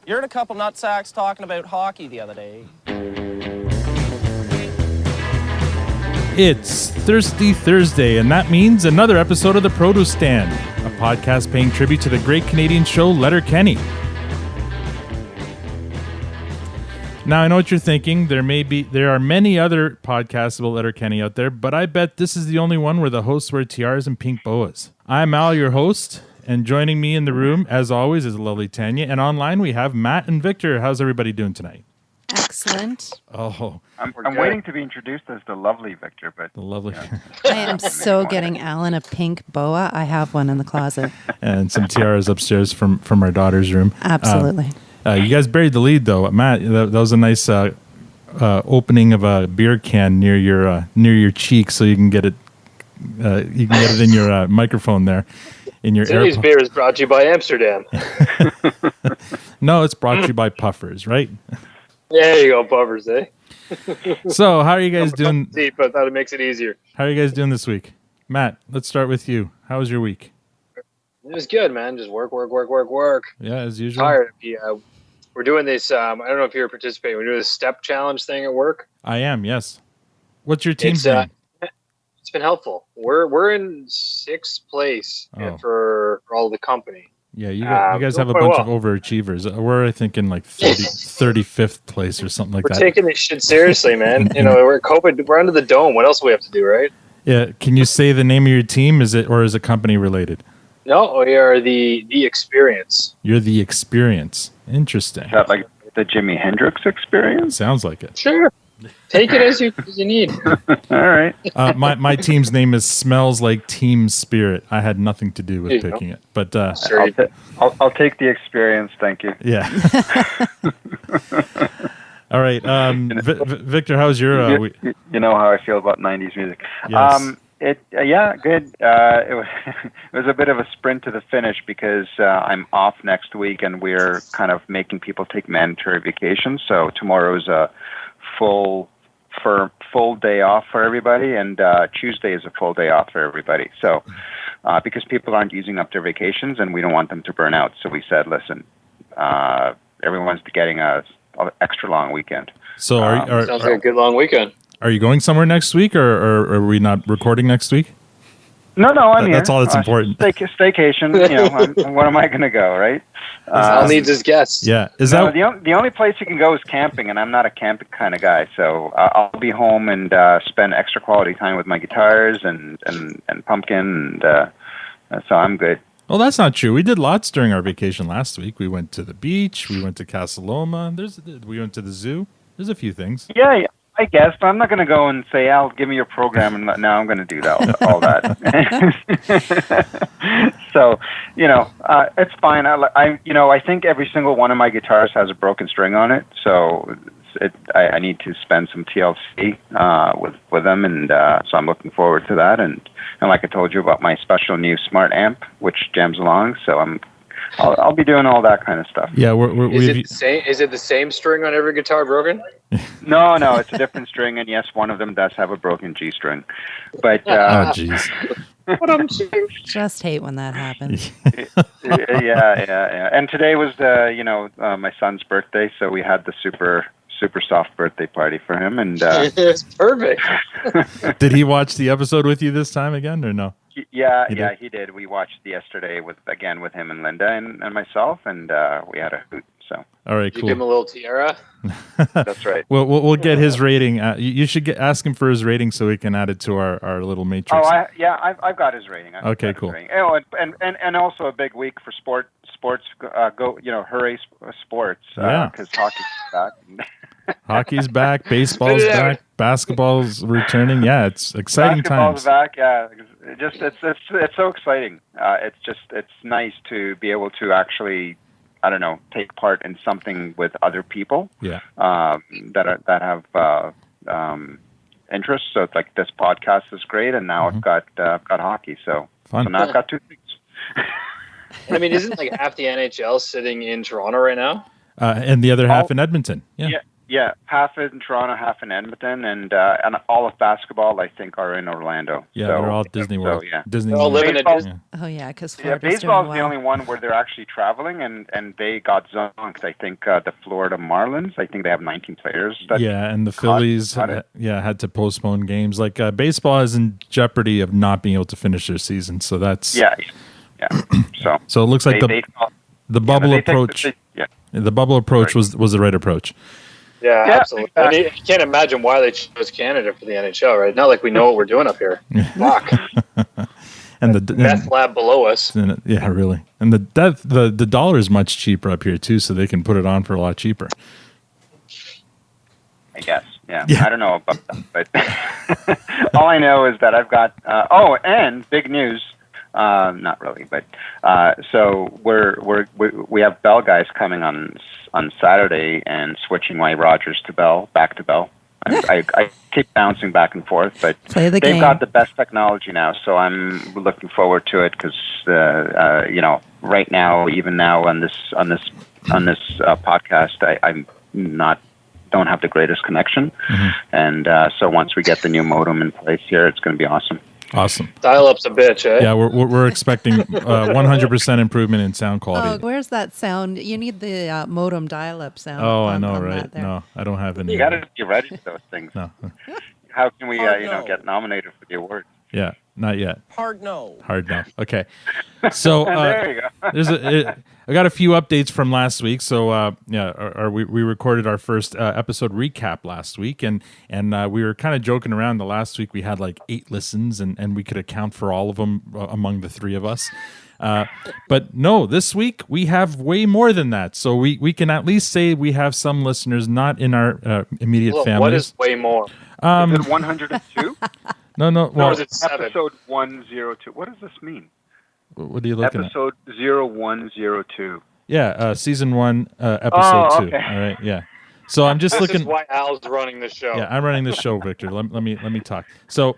You heard a couple nutsacks talking about hockey the other day. It's Thirsty Thursday, and that means another episode of The Produce Stand, a podcast paying tribute to the great Canadian show Letterkenny. Now, I know what you're thinking. There are many other podcasts about Letterkenny out there, but I bet this is the only one where the hosts wear tiaras and pink boas. I'm Al, your host, and joining me in the room, as always, is the lovely Tanya, and online we have Matt and Victor. How's everybody doing tonight? Excellent. Oh, I'm waiting to be introduced as the lovely Victor, but the lovely. I am so getting Alan a pink boa. I have one in the closet. And some tiaras upstairs from our daughter's room. Absolutely. You guys buried the lead, though, Matt. That was a nice opening of a beer can near your cheek, so you can get it. You can get it in your microphone there. In your Today's beer is brought to you by Amsterdam. No, it's brought to you by Puffers, right? There you go, Puffers, eh? So, how are you guys doing? Deep, I thought it makes it easier. How are you guys doing this week? Matt, let's start with you. How was your week? It was good, man. Just work. Yeah, as usual. Tired. Yeah, we're doing this. I don't know if you're participating. We're doing this step challenge thing at work. I am. Yes. What's your team's name? It's been helpful. We're in 6th place for all the company. Yeah, you guys have a bunch of overachievers. We're, I think, in like 35th place or something like that. We're taking this shit seriously, man. We're COVID. We're under the dome. What else do we have to do, right? Yeah. Can you say the name of your team? Is it company related? No, we are the experience. You're the experience. Interesting. Is that like the Jimi Hendrix experience? Sounds like it. Sure. Take it as you need. All right. My team's name is Smells Like Team Spirit. I had nothing to do with picking it, but Sure. I'll take the experience. Thank you. Yeah. All right, Victor, how's your week? You know how I feel about 90s music. Yes. Good. It was a bit of a sprint to the finish because I'm off next week, and we're kind of making people take mandatory vacations. So tomorrow's a full day off for everybody, and Tuesday is a full day off for everybody. So because people aren't using up their vacations, and we don't want them to burn out, so we said, listen, everyone's getting a extra long weekend. So sounds like a good long weekend. Are you going somewhere next week, or are we not recording next week? No, I'm here. That's all that's important. Staycation. Where am I going to go, right? Al needs his guests. Yeah. The only place you can go is camping, and I'm not a camping kind of guy. So I'll be home and spend extra quality time with my guitars and pumpkin, and so I'm good. Well, that's not true. We did lots during our vacation last week. We went to the beach. We went to Casa Loma. We went to the zoo. There's a few things. Yeah. I guess, but I'm not going to go and say, Al, give me your program, and now I'm going to do all that. So, it's fine. I think every single one of my guitars has a broken string on it, so I need to spend some TLC with them, and so I'm looking forward to that. And like I told you about my special new smart amp, which jams along, so I'll be doing all that kind of stuff. Yeah, Is it the same string on every guitar broken? No, it's a different string, and yes, one of them does have a broken G string. But oh, jeez. Just hate when that happens. Yeah. And today was my son's birthday, so we had the super soft birthday party for him, and it's perfect. Did he watch the episode with you this time again, or no? Yeah, he did. We watched yesterday with him and Linda and myself, and we had a hoot. So, all right, cool. cool. You give him a little tiara. That's right. Well, we'll get his rating. You should ask him for his rating so we can add it to our little matrix. I've got his rating. Okay, cool. Oh, and also a big week for sports. Hooray sports! Because hockey's back. Hockey's back. Baseball's back. Basketball's returning. Yeah, it's exciting times. Basketball's back. Yeah, it's so exciting. It's nice to be able to actually, I don't know, take part in something with other people. Yeah. That have interests. So it's like this podcast is great, and now I've got hockey. So fun. So now I've got two things. I mean, isn't like half the NHL sitting in Toronto right now? And the other half in Edmonton. Yeah. Yeah, half in Toronto, half in Edmonton, and all of basketball, I think, are in Orlando. Yeah, so, they're all Disney World. So, yeah. Disney They're all World. living in Baseball- Disney. Oh yeah, because Yeah, Florida's baseball doing is the well. only one where they're actually traveling, and they got zonked. I think the Florida Marlins. I think they have 19 players. Yeah, and the Phillies, got it. had to postpone games. Like baseball is in jeopardy of not being able to finish their season. So that's Yeah. So it looks like the bubble approach. The bubble approach was the right approach. Yeah, Yeah, absolutely. exactly. And you can't imagine why they chose Canada for the NHL, right? Not like we know what we're doing up here. Fuck. And the Meth lab below us. yeah, really. And the dollar is much cheaper up here too, so they can put it on for a lot cheaper. I guess. Yeah. I don't know about that, but all I know is that I've got. And big news. Not really, but so we have Bell guys coming on Saturday and switching my Rogers to Bell, back to Bell. I keep bouncing back and forth, but Play the they've game. got the best technology now, so I'm looking forward to it because right now, even now on this podcast, I'm don't have the greatest connection, and so once we get the new modem in place here, it's going to be awesome. Awesome. Dial-up's a bitch, eh? Yeah, we're expecting 100% improvement in sound Oh, quality. where's that sound? You need the modem dial-up sound. Oh, I on- know, on right? that there. No, I don't have any. You got to be ready for those things. No. How can we, Hard no. get nominated for the award? Yeah, not yet. Hard no. Hard no. Okay. So There you go. I got a few updates from last week. So we recorded our first episode recap last week, and we were kind of joking around. The last week we had like 8 listens, and we could account for all of them among the 3 of us. But no, this week we have way more than that. So we can at least say we have some listeners not in our immediate Look, families. what is way more? Is it 102? No. Or Well, is it 7? Episode 102. What does this mean? what are you looking at? Episode 0102. Yeah, season 1, episode 2. okay. All right, yeah. So I'm just This looking. is why Al's running the show. Yeah, I'm running this show, Victor. Let me talk. So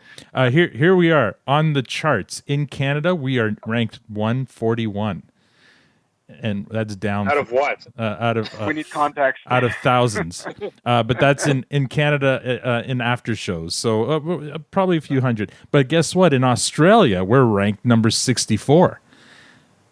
here we are on the charts in Canada. We are ranked 141, and that's down Out of what? out of We need context. out of thousands. But that's in Canada in after shows. So probably a few hundred. But guess what? In Australia, we're ranked number 64.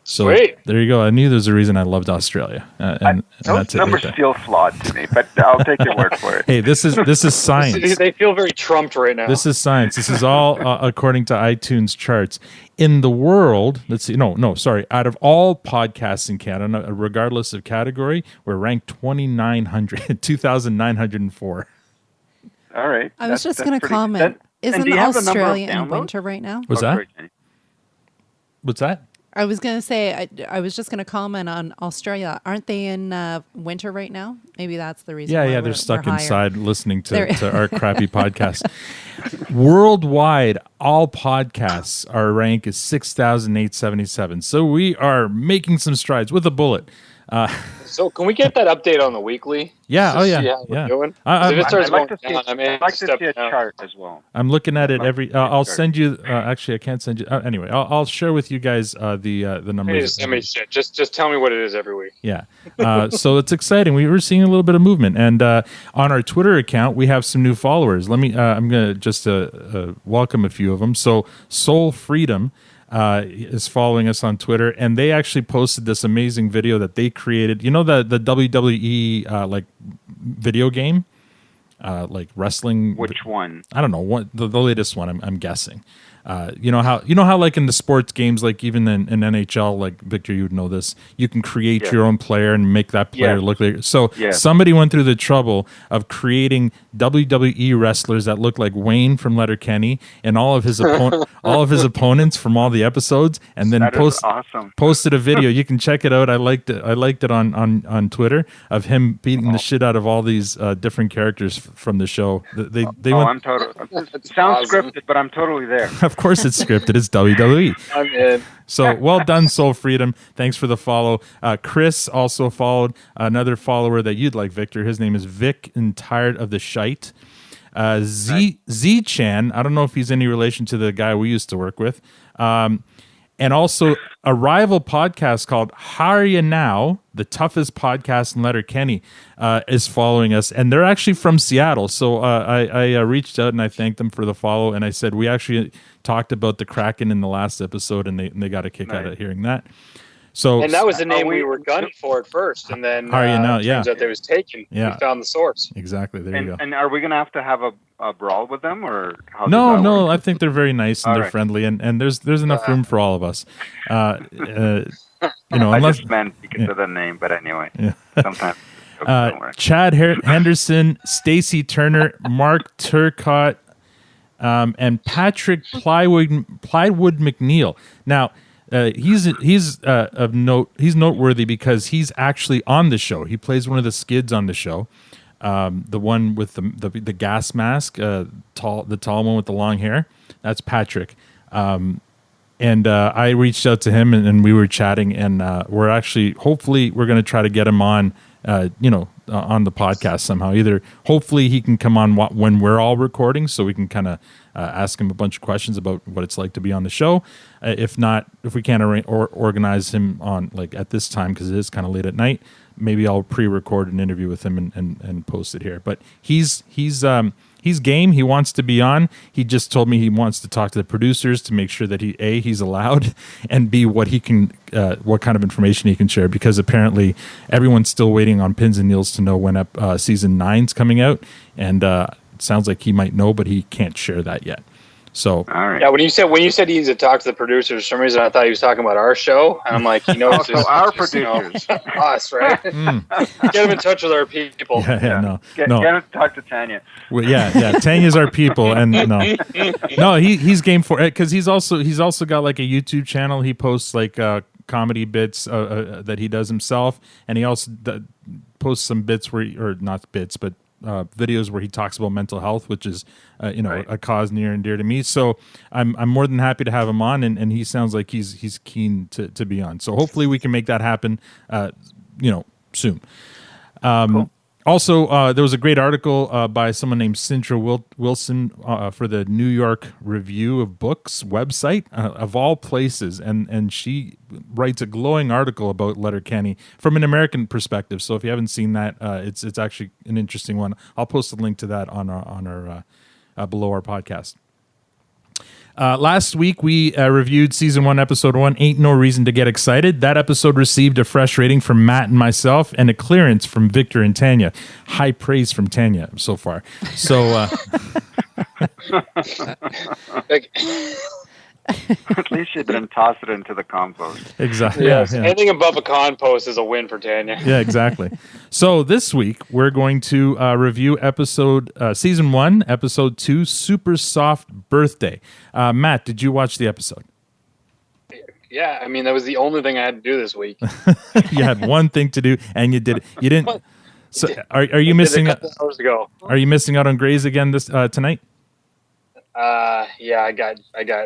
So Sweet. there you go. I knew there's a reason I loved Australia, and Those that's it. numbers Right there. feel flawed to me, but I'll take your word for it. Hey, this is science. They feel very trumped right now. This is science. This is all according to iTunes charts. In the world, let's see. Sorry. Out of all podcasts in Canada, regardless of category, we're ranked 2,904. All right. I was just going to pretty- comment. and Isn't do you have the number of Australia in downloads? winter right now? What's Oh, that? sorry, Jenny. What's that? I was going to say, I was just going to comment on Australia. Aren't they in winter right now? Maybe that's the reason. why They're we're stuck higher. inside listening They're- to our crappy podcast. Worldwide, all podcasts, our rank is 6,877. So we are making some strides with a bullet. So can we get that update on the weekly? Yeah. Just Oh, to yeah. see how we're Yeah. doing? I- 'Cause if it starts I'd like going to see, down, I mean, I'd like to step see a down. chart as well. I'm looking at it every. I'll Sorry. send you. Actually, I can't send you. Anyway, I'll share with you guys the Hey, numbers. just send me shit. Just tell me what it is every week. Yeah. So it's exciting. We were seeing a little bit of movement, and on our Twitter account, we have some new followers. Let me. I'm gonna just welcome a few of them. So Soul Freedom is following us on Twitter, and they actually posted this amazing video that they created. You know the WWE like video game, like wrestling. Which one? I don't know what the latest one. I'm guessing. You know how like in the sports games, like even in NHL, like Victor, you would know this. You can create Yeah. your own player and make that player Yes. look like. So Yes. somebody went through the trouble of creating WWE wrestlers that look like Wayne from Letterkenny and all of his opponents from all the episodes, and then That is awesome. posted a video. You can check it out. I liked it on Twitter of him beating the shit out of all these different characters from the show. They went. I'm totally. It That's sounds awesome. scripted, but I'm totally there. Of course, it's scripted. It's WWE. I'm in. So well done, Soul Freedom. Thanks for the follow. Chris also followed another follower that you'd like, Victor. His name is Vic and Tired of the Shite. Z Chan. I don't know if he's any relation to the guy we used to work with. And also a rival podcast called How Are You Now, the toughest podcast in Letterkenny, is following us. And they're actually from Seattle. So I reached out and I thanked them for the follow. And I said, we actually talked about the Kraken in the last episode, and they got a kick out of hearing that. So, and that was the name we were gunning for at first, and then How Are You Now? turns out it was taken. Yeah. We found the source. Exactly. There you go. And are we going to have a brawl with them, or how? No. I think they're very nice and All they're right. friendly, and there's enough room for all of us. I Unless just meant because of the name, but anyway. Yeah. Sometimes. Don't worry. Chad Henderson, Stacy Turner, Mark Turcott, and Patrick Plywood McNeil. Now, he's of note. He's noteworthy because he's actually on the show. He plays one of the skids on the show, the one with the gas mask, the tall one with the long hair. That's Patrick. And I reached out to him and we were chatting, and we're actually hopefully we're going to try to get him on. On the podcast somehow. Either hopefully he can come on when we're all recording, so we can kind of ask him a bunch of questions about what it's like to be on the show. If not, if we can't organize him on like at this time because it is kind of late at night, maybe I'll pre-record an interview with him and post it here. But he's game. He wants to be on. He just told me he wants to talk to the producers to make sure that he's allowed, and B, what kind of information he can share, because apparently everyone's still waiting on pins and needles to know when season 9's coming out, and it sounds like he might know, but he can't share that yet. So, All right. Yeah, when you said he needs to talk to the producers, for some reason I thought he was talking about our show, and I'm like, Also, our producers. us, right? Get them in touch with our people. no. Get him to talk to Tanya. Well, yeah. Tanya's our people, and no, he's game for it because he's also got like a YouTube channel. He posts like comedy bits that he does himself, and he also posts some bits or not bits, but videos where he talks about mental health, which is Right. a cause near and dear to me. So I'm more than happy to have him on, and he sounds like he's keen to be on. So hopefully we can make that happen, soon. Cool. Also, there was a great article by someone named Cintra Wilson for the New York Review of Books website, of all places, and she writes a glowing article about Letterkenny from an American perspective. So if you haven't seen that, it's actually an interesting one. I'll post a link to that on our below our podcast. Last week, we reviewed Season 1, Episode 1, Ain't No Reason to Get Excited. That episode received a fresh rating from Matt and myself and a clearance from Victor and Tanya. High praise from Tanya so far. So, At least you didn't toss it into the compost. exactly. Yes, Yeah. anything above a compost is a win for Tanya. Yeah, exactly. So this week we're going to review Season 1, Episode 2, Super Soft Birthday. Matt, did you watch the episode? Yeah, I mean, that was the only thing I had to do this week. You had one thing to do, and you did it. You didn't. So are you Did missing? it a couple hours ago. Are you missing out on Grey's again this tonight? Yeah, I got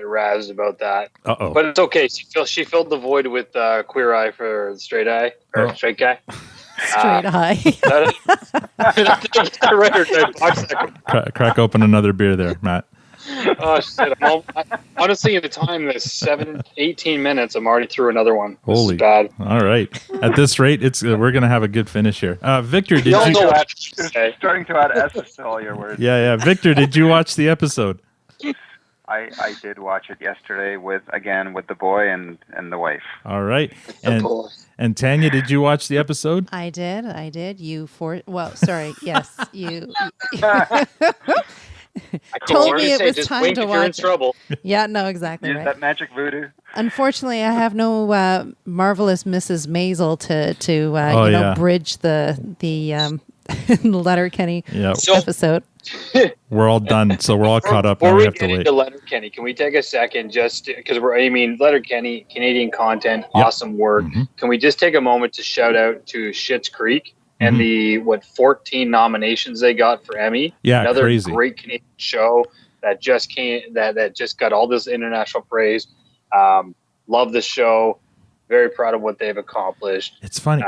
razzed about that. Uh-oh. But it's okay. She filled the void with Queer Eye for the Straight Eye or Straight Guy. Straight eye. That's right. Or did I box that? Crack open another beer there, Matt. Oh shit! Honestly, at the time, this 18 minutes, I'm already through another one. This is Holy bad. All right. At this rate, it's we're gonna have a good finish here. Victor, did Y'all you? know what I should say. Starting to add S's to all your words. Yeah. Victor, did you watch the episode? I did watch it yesterday with the boy and the wife. All right. And Tanya, did you watch the episode? I did. Yes, you. I told me it was just time wink to if you're in watch it. trouble. Yeah, no, exactly Use right. that magic voodoo. Unfortunately, I have no marvelous Mrs. Maisel to yeah. bridge the Letterkenny Yeah. So- episode. We're all done, so we're all caught up. Now Before we we have to get wait. into Letterkenny, can we take a second just because Letterkenny, Canadian content, awesome work. Mhm. Can we just take a moment to shout out to Schitt's Creek and the 14 nominations they got for Emmy? Yeah, Another crazy. great Canadian show that just got all this international praise. Love the show. Very proud of what they've accomplished. It's funny.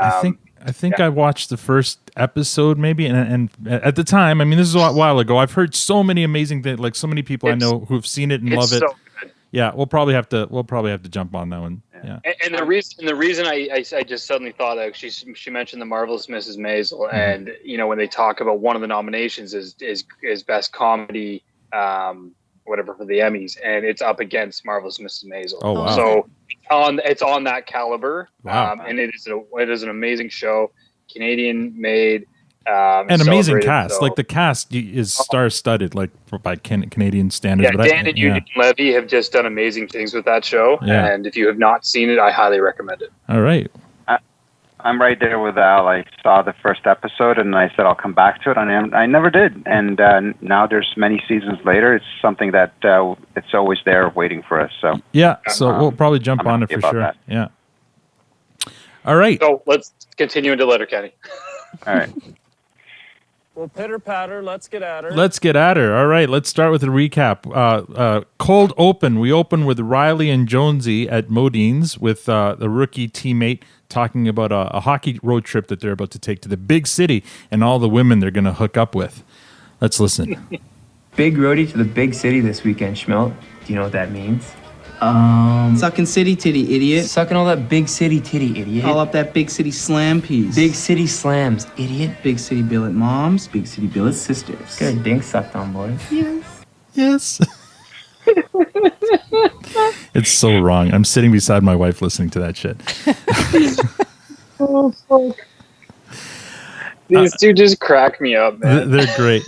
I think I watched the first episode maybe, and at the time, I mean, this is a while ago. I've heard so many amazing things, like so many people I know who've seen it and love It's it. so good. Yeah, we'll probably have to jump on that one. Yeah. And the reason I just suddenly thought that she mentioned the Marvelous Mrs. Maisel, and when they talk about one of the nominations is best comedy, whatever for the Emmys, and it's up against Marvelous Mrs. Maisel. Oh wow! So it's on that caliber. Wow. And it is an amazing show, Canadian made. An amazing celebrated, cast. so. Like the cast is star-studded, like by Canadian standards. Yeah, but Dan and Eugene Levy have just done amazing things with that show, and if you have not seen it, I highly recommend it. All right. I'm right there with Al. I saw the first episode, and I said I'll come back to it, and I never did. And now there's many seasons later. It's something that it's always there waiting for us. So yeah, so we'll probably jump on it for sure. That. Yeah. All right. So let's continue into Letterkenny. All right. Well, pitter patter, let's get at her. Let's get at her. All right, let's start with a recap. Cold open. We open with Riley and Jonesy at Modine's with the rookie teammate talking about a hockey road trip that they're about to take to the big city and all the women they're going to hook up with. Let's listen. Big roadie to the big city this weekend, Schmilt. Do you know what that means? Sucking city titty, idiot. Sucking all that big city titty, idiot. Call up that big city slam piece. Big city slams, idiot. Big city billet moms, big city billet sisters. Get a dink sucked on, boys. Yes. It's so wrong. I'm sitting beside my wife listening to that shit. Oh, fuck. These two just crack me up, man. They're great.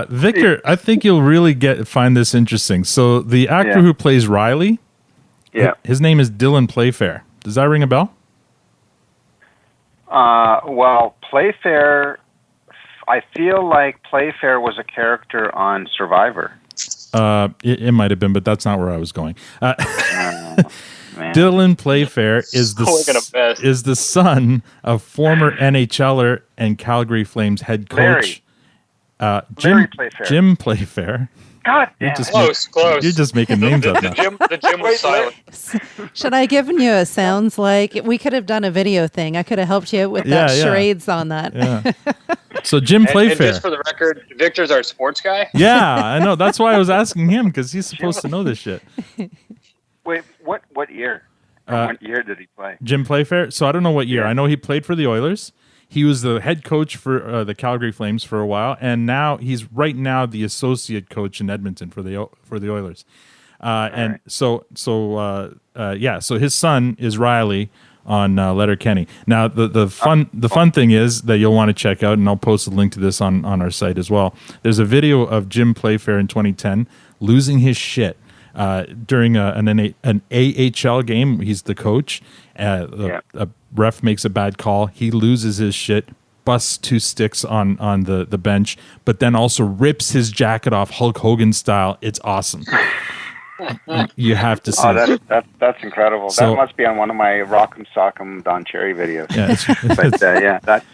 Victor, I think you'll really find this interesting. So the actor who plays Riley, his name is Dylan Playfair. Does that ring a bell? Well, Playfair, I feel like Playfair was a character on Survivor. It might have been, but that's not where I was going. Dylan Playfair is the son of former NHLer and Calgary Flames head coach Jim Playfair. God damn. Close. You're just making names up now. The Jim was silent. Should I have given you a sounds like? We could have done a video thing. I could have helped you with that charades on that. Yeah. So Jim Playfair. And just for the record, Victor's our sports guy. Yeah, I know. That's why I was asking him, because he's supposed to know this shit. Wait, what year? What year did he play? Jim Playfair? So I don't know what year. I know he played for the Oilers. He was the head coach for the Calgary Flames for a while, and now he's right now the associate coach in Edmonton for the Oilers. So his son is Riley on Letterkenny. Now the fun thing is that you'll want to check out, and I'll post a link to this on our site as well. There's a video of Jim Playfair in 2010 losing his shit during an AHL game. He's the coach. A ref makes a bad call. He loses his shit, busts two sticks on the bench, but then also rips his jacket off Hulk Hogan style. It's awesome. You have to see. Oh, that's incredible. So, that must be on one of my Rock'em Sock'em Don Cherry videos. Yeah, that's.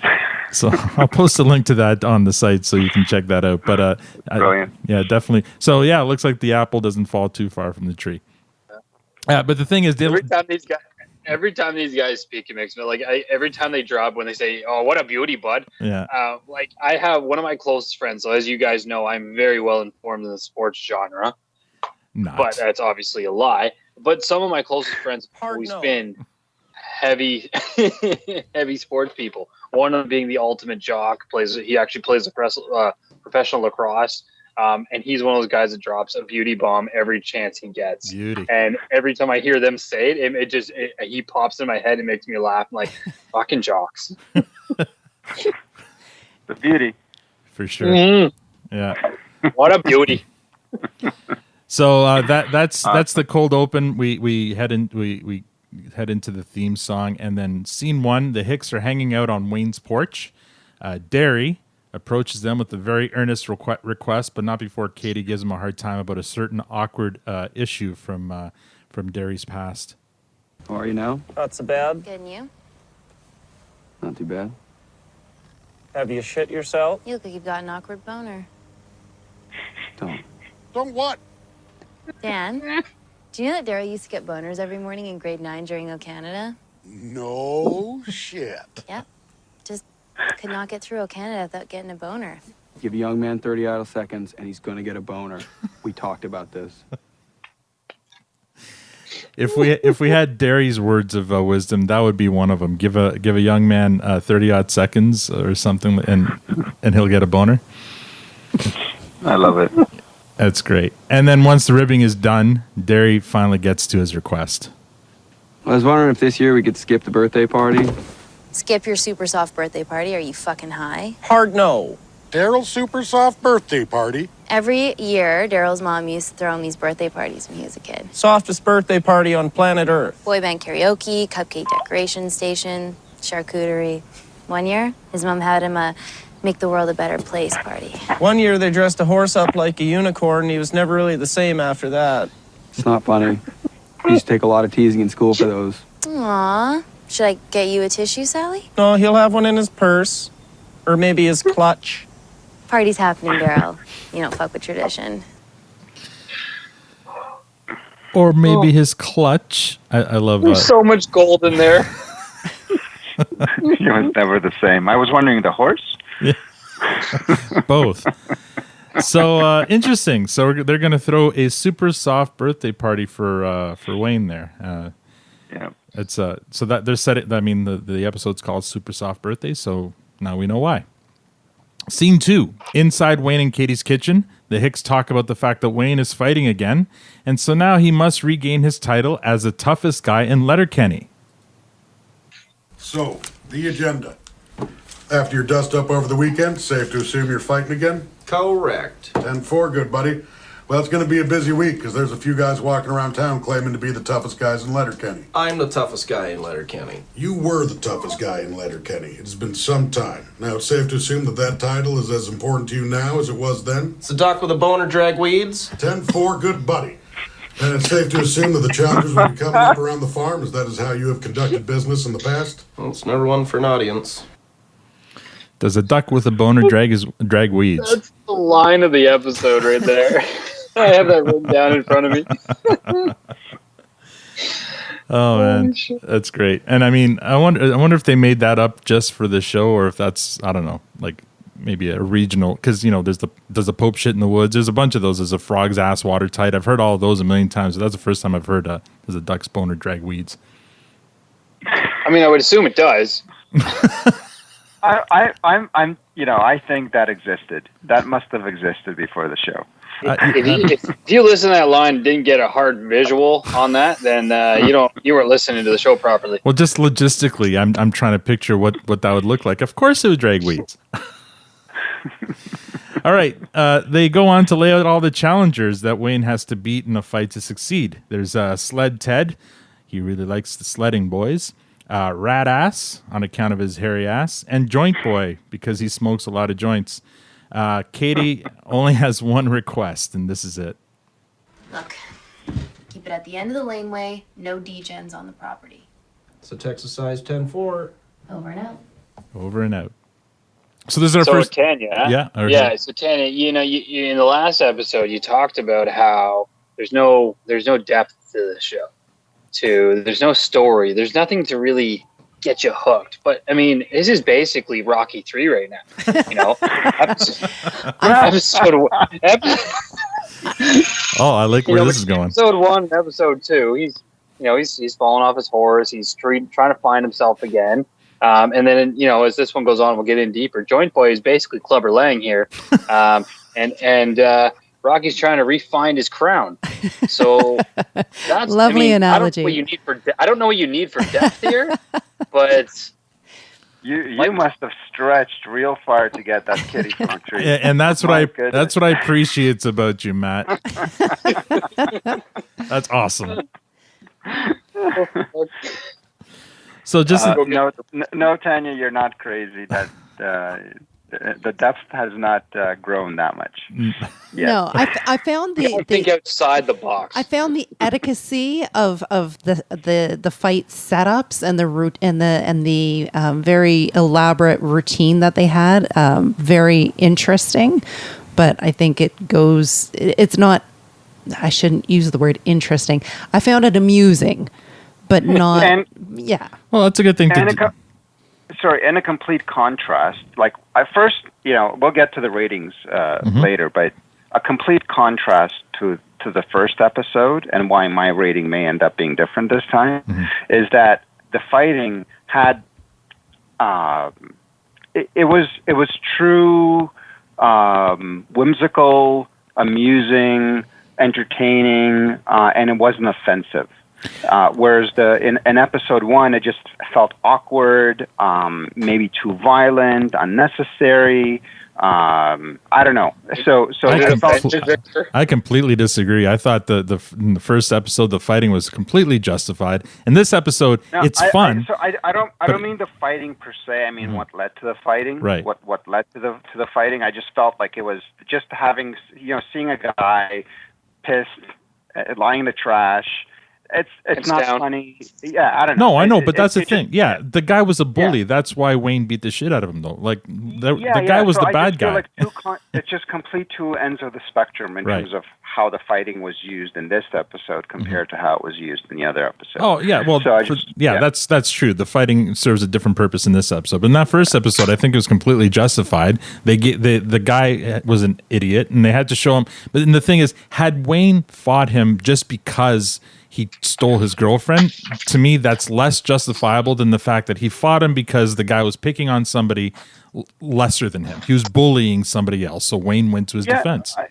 So I'll post a link to that on the site so you can check that out. But brilliant. Definitely. So it looks like the apple doesn't fall too far from the tree. But the thing is, every time these guys speak, it makes me every time they drop when they say, "Oh, what a beauty, bud." Yeah. I have one of my closest friends. So as you guys know, I'm very well informed in the sports genre. But that's obviously a lie. But some of my closest friends have always been heavy sports people. One of them being the ultimate jock. He actually plays professional lacrosse. And he's one of those guys that drops a beauty bomb every chance he gets. Beauty. And every time I hear them say it, he pops in my head and makes me laugh. I'm like, fucking jocks. The beauty. For sure. Mm-hmm. Yeah. What a beauty. So that's the cold open. We head into the theme song, and then scene one, the Hicks are hanging out on Wayne's porch. Dary approaches them with a very earnest request, but not before Katie gives him a hard time about a certain awkward issue from Dary's past. How are you now? Not so bad. Good, and you? Not too bad. Have you shit yourself? You look like you've got an awkward boner. Don't what? Dan, do you know that Daryl used to get boners every morning in grade 9 during O Canada? No shit. Yep. Just could not get through O Canada without getting a boner. Give a young man 30 idle seconds and he's gonna get a boner. We talked about this. If we had Dary's words of wisdom, that would be one of them. Give a young man 30-odd seconds or something, and he'll get a boner. I love it. That's great. And then once the ribbing is done, Dary finally gets to his request. I was wondering if this year we could skip the birthday party. Skip your super soft birthday party. Are you fucking high? Hard no. Daryl's super soft birthday party. Every year, Daryl's mom used to throw him these birthday parties when he was a kid. Softest birthday party on planet Earth. Boy band karaoke, cupcake decoration station, charcuterie. One year, his mom had him make the world a better place party. One year they dressed a horse up like a unicorn, and he was never really the same after that. It's not funny. We used to take a lot of teasing in school for those. Aw. Should I get you a tissue, Sally? No, he'll have one in his purse. Or maybe his clutch. Party's happening, Daryl. You don't fuck with tradition. Or maybe his clutch. I love There's so much gold in there. He was never the same. I was wondering, the horse? Yeah. Both. So interesting. So they're going to throw a super soft birthday party for Wayne there. Yeah. It's so that they're set it. I mean, the episode's called Super Soft Birthday, so now we know why. Scene 2. Inside Wayne and Katie's kitchen, the Hicks talk about the fact that Wayne is fighting again, and so now he must regain his title as the toughest guy in Letterkenny. So, the agenda. After your dust up over the weekend, safe to assume you're fighting again? Correct. 10-4, good buddy. Well, it's going to be a busy week because there's a few guys walking around town claiming to be the toughest guys in Letterkenny. I'm the toughest guy in Letterkenny. You were the toughest guy in Letterkenny. It's been some time. Now, it's safe to assume that title is as important to you now as it was then? It's a duck with a boner drag weeds. 10-4, good buddy. And it's safe to assume that the challengers will be coming up around the farm, as that is how you have conducted business in the past? Well, it's never one for an audience. Does a duck with a boner drag weeds? That's the line of the episode right there. I have that written down in front of me. Oh man, that's great. And I mean, I wonder if they made that up just for the show, or if that's, I don't know, like maybe a regional. Because there's a Pope shit in the woods. There's a bunch of those. There's a frog's ass watertight. I've heard all of those a million times. So that's the first time I've heard there's a duck's boner drag weeds. I mean, I would assume it does. I think that existed. That must have existed before the show. If you listen to that line and didn't get a hard visual on that, then you weren't listening to the show properly. Well, just logistically, I'm trying to picture what that would look like. Of course, it would drag weeds. All right, they go on to lay out all the challengers that Wayne has to beat in a fight to succeed. There's Sled Ted. He really likes the sledding boys. Rat Ass, on account of his hairy ass. And Joint Boy, because he smokes a lot of joints. Katie only has one request, and this is it. Look, keep it at the end of the laneway. No degens on the property. It's a Texas size 10-4. Over and out. Over and out. So this is our so first. Tanya, huh? Yeah. Okay. Yeah. So Tanya, you in the last episode, you talked about how there's no depth to the show. There's no story. There's nothing to really get you hooked. But I mean, this is basically Rocky 3 right now. Episode 1. Oh, I like where this is going. Episode 1 and episode 2. He's falling off his horse. He's trying to find himself again. And then as this one goes on, we'll get in deeper. Joint Boy is basically Clubber Lang here, and Rocky's trying to re-find his crown. So that's lovely analogy. I don't know what you need for depth here, but you must have stretched real far to get that kitty from a tree. And that's what I appreciate about you, Matt. That's awesome. So just no, Tanya, you're not crazy. That the depth has not grown that much. Yet. No, I found think outside the box. I found the etiquette of the fight setups and the route and the very elaborate routine that they had very interesting, but I think it's not. I shouldn't use the word interesting. I found it amusing, but not. Yeah. Well, that's a good thing to do. In a complete contrast, like at first, we'll get to the ratings later, but a complete contrast to to the first episode, and why my rating may end up being different this time, is that the fighting had it was true, whimsical, amusing, entertaining, and it wasn't offensive. Whereas in episode 1, it just felt awkward, maybe too violent, unnecessary. I don't know. So I completely disagree. I thought in the first episode the fighting was completely justified. In this episode, it's fun. I don't mean the fighting per se. I mean what led to the fighting. Right. What led to the fighting. I just felt like it was just having, seeing a guy pissed, lying in the trash. It's not down. funny. Yeah, I don't know. No, I know, but that's the thing. Yeah, the guy was a bully. Yeah. That's why Wayne beat the shit out of him, though. Like the guy was the bad guy. It's just complete two ends of the spectrum in terms of how the fighting was used in this episode compared to how it was used in the other episode. Oh yeah, well, that's true. The fighting serves a different purpose in this episode, but in that first episode, I think it was completely justified. The guy was an idiot, and they had to show him. But the thing is, had Wayne fought him just because he stole his girlfriend, to me, that's less justifiable than the fact that he fought him because the guy was picking on somebody lesser than him. He was bullying somebody else, so Wayne went to his defense. I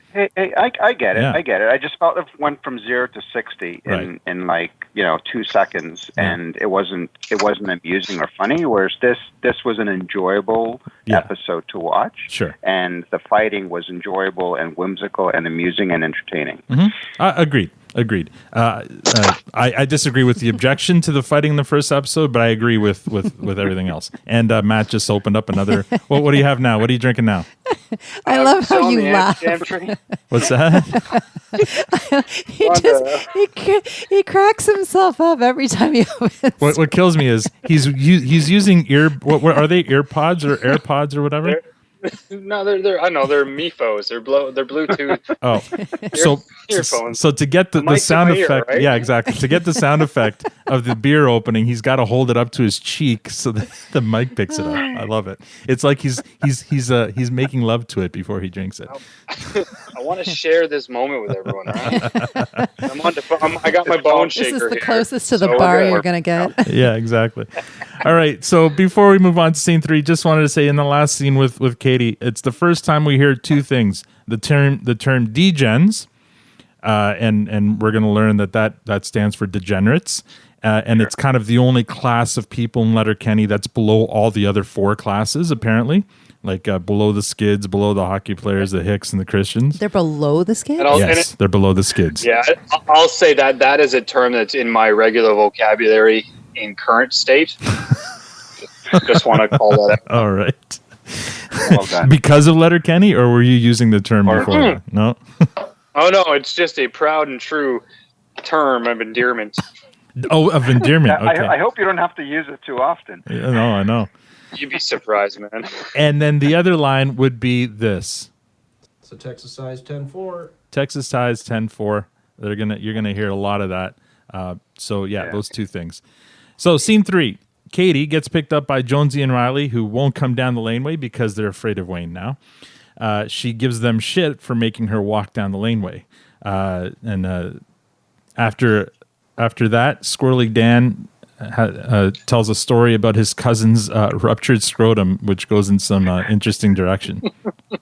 get it. Yeah. I get it. I just felt it went from 0 to 60 in like 2 seconds, and it wasn't amusing or funny. Whereas this was an enjoyable episode to watch. Sure. And the fighting was enjoyable and whimsical and amusing and entertaining. Agreed. I disagree with the objection to the fighting in the first episode, but I agree with everything else. And Matt just opened up another. Well, what do you have now? What are you drinking now? I love how you laugh. What's that? he cracks himself up every time he opens. What kills me is he's using what are they, earpods or AirPods or whatever? No, they're I know they're MeFos. They're Bluetooth. Oh, earphones. So to get the sound effect, right? Yeah, exactly. To get the sound effect of the beer opening, he's got to hold it up to his cheek so that the mic picks it up. I love it. It's like he's making love to it before he drinks it. I want to share this moment with everyone. Right? I got my bone shaker. This is the here. closest to the bar you're gonna get. Yeah, exactly. All right. So before we move on to scene 3, just wanted to say in the last scene with Katie, it's the first time we hear two things: the term degens, and we're going to learn that stands for degenerates, and it's kind of the only class of people in Letterkenny that's below all the other 4 classes, apparently, like below the Skids, below the hockey players, the Hicks, and the Christians. They're below the Skids? Yes, they're below the Skids. Yeah, I'll say that is a term that's in my regular vocabulary in current state. Just want to call that out. All right. Well done. Because of Letterkenny, or were you using the term before that? No? Oh, no, it's just a proud and true term of endearment. Oh, of endearment. Okay. I hope you don't have to use it too often. Yeah, no, I know. You'd be surprised, man. And then the other line would be this. So Texas size 10-4. Texas size 10-4. You're gonna hear a lot of that. Those two things. So scene 3. Katie gets picked up by Jonesy and Riley, who won't come down the laneway because they're afraid of Wayne now. She gives them shit for making her walk down the laneway. And after that, Squirrely Dan tells a story about his cousin's ruptured scrotum, which goes in some interesting direction.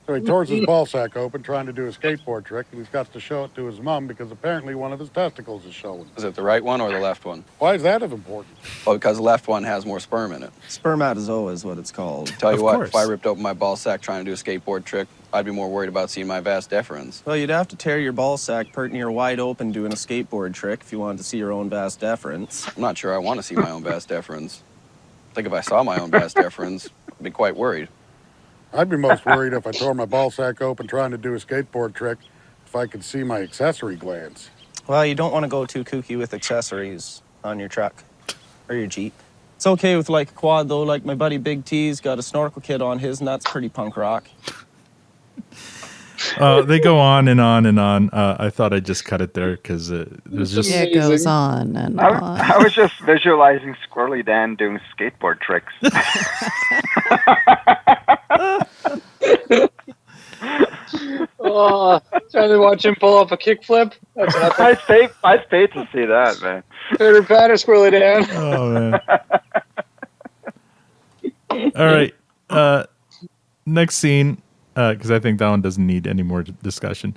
So he tears his ball sack open trying to do a skateboard trick, and he's got to show it to his mom because apparently one of his testicles is showing. Is it the right one or the left one? Why is that of importance? Well, because the left one has more sperm in it. Spermatozoa is what it's called. Tell you what, if I ripped open my ball sack trying to do a skateboard trick, I'd be more worried about seeing my vas deferens. Well, you'd have to tear your ball sack pert near wide open doing a skateboard trick if you wanted to see your own vas deferens. I'm not sure I want to see my own vas deferens. I think if I saw my own vas deferens, I'd be quite worried. I'd be most worried if I tore my ball sack open trying to do a skateboard trick if I could see my accessory glands. Well, you don't want to go too kooky with accessories on your truck or your Jeep. It's okay with like a quad though, like my buddy Big T's got a snorkel kit on his, and that's pretty punk rock. They go on and on and on. I thought I'd just cut it there because there's just... It goes on and on. I was just visualizing Squirrely Dan doing skateboard tricks. Trying to watch him pull off a kickflip. That's what I paid to see that, man. Pitter patter, squirrely down. Oh man. All right. Next scene, because I think that one doesn't need any more discussion.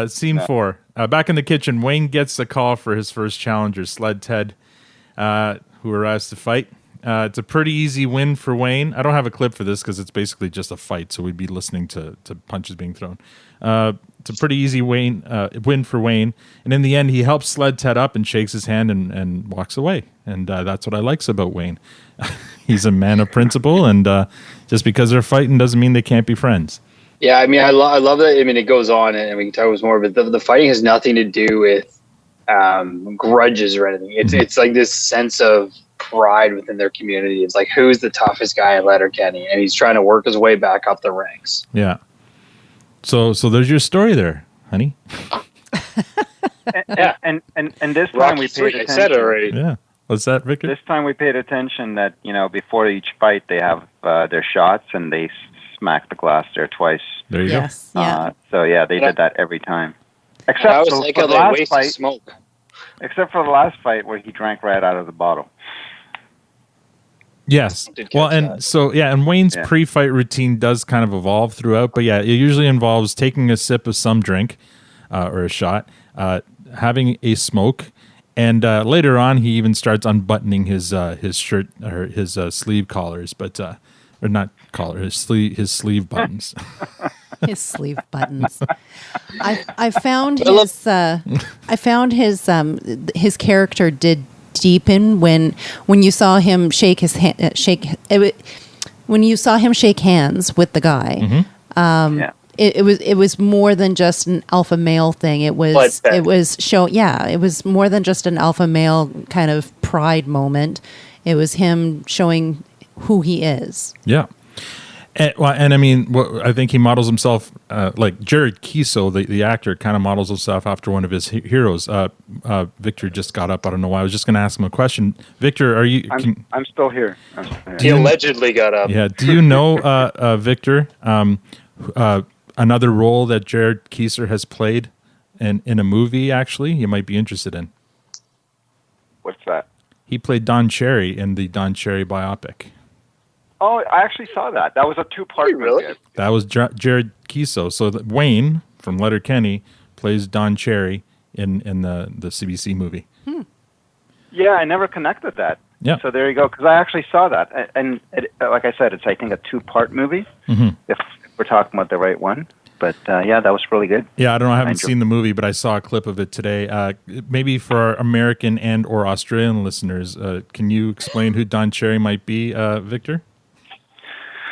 Scene 4. Back in the kitchen, Wayne gets a call for his first challenger, Sled Ted, who arrives to fight. It's a pretty easy win for Wayne. I don't have a clip for this because it's basically just a fight, so we'd be listening to punches being thrown. It's a pretty easy win for Wayne. And in the end, he helps Sled Ted up and shakes his hand and walks away. And that's what I likes about Wayne. He's a man of principle, and just because they're fighting doesn't mean they can't be friends. Yeah, I mean, I love that. I mean, it goes on, and we can talk more, but the fighting has nothing to do with grudges or anything. It's like this sense of pride within their community. It's like, who's the toughest guy at Letterkenny, and he's trying to work his way back up the ranks. Yeah. So there's your story there, honey. Yeah, and this time we paid attention. I said it already. Yeah. What's that, Victor? This time we paid attention that, before each fight they have their shots and they smack the glass there twice. There you go. Yeah. So yeah, they did that every time. Except I was like, how they wasted smoke. Except for the last fight where he drank right out of the bottle. Yes. Well, and Wayne's pre-fight routine does kind of evolve throughout, but yeah, it usually involves taking a sip of some drink or a shot, having a smoke, and later on he even starts unbuttoning his shirt or his sleeve collars, but or not collar, his sleeve buttons. His sleeve buttons. I found his character did deepen when you saw him shake his hand, when you saw him shake hands with the guy. Mm-hmm. It was more than just an alpha male thing. It was more than just an alpha male kind of pride moment. It was him showing who he is. Yeah. And I mean, I think he models himself like Jared Kiso, the actor, kind of models himself after one of his heroes. Victor just got up. I don't know why. I was just going to ask him a question. Victor, are you? I'm still here. He allegedly got up. Yeah. Do you know, Victor, another role that Jared Kiso has played in a movie? Actually, you might be interested in. What's that? He played Don Cherry in the Don Cherry biopic. Oh, I actually saw that. That was a 2-part really? movie. That was Jared Kiso. So Wayne from Letterkenny plays Don Cherry in the CBC movie. Yeah, I never connected that. Yeah. So there you go. Because I actually saw that, and like I said, it's I think a 2-part movie. Mm-hmm. If we're talking about the right one. But yeah, that was really good. Yeah, I don't know. I haven't seen the movie, but I saw a clip of it today. Maybe for our American and or Australian listeners, can you explain who Don Cherry might be, Victor?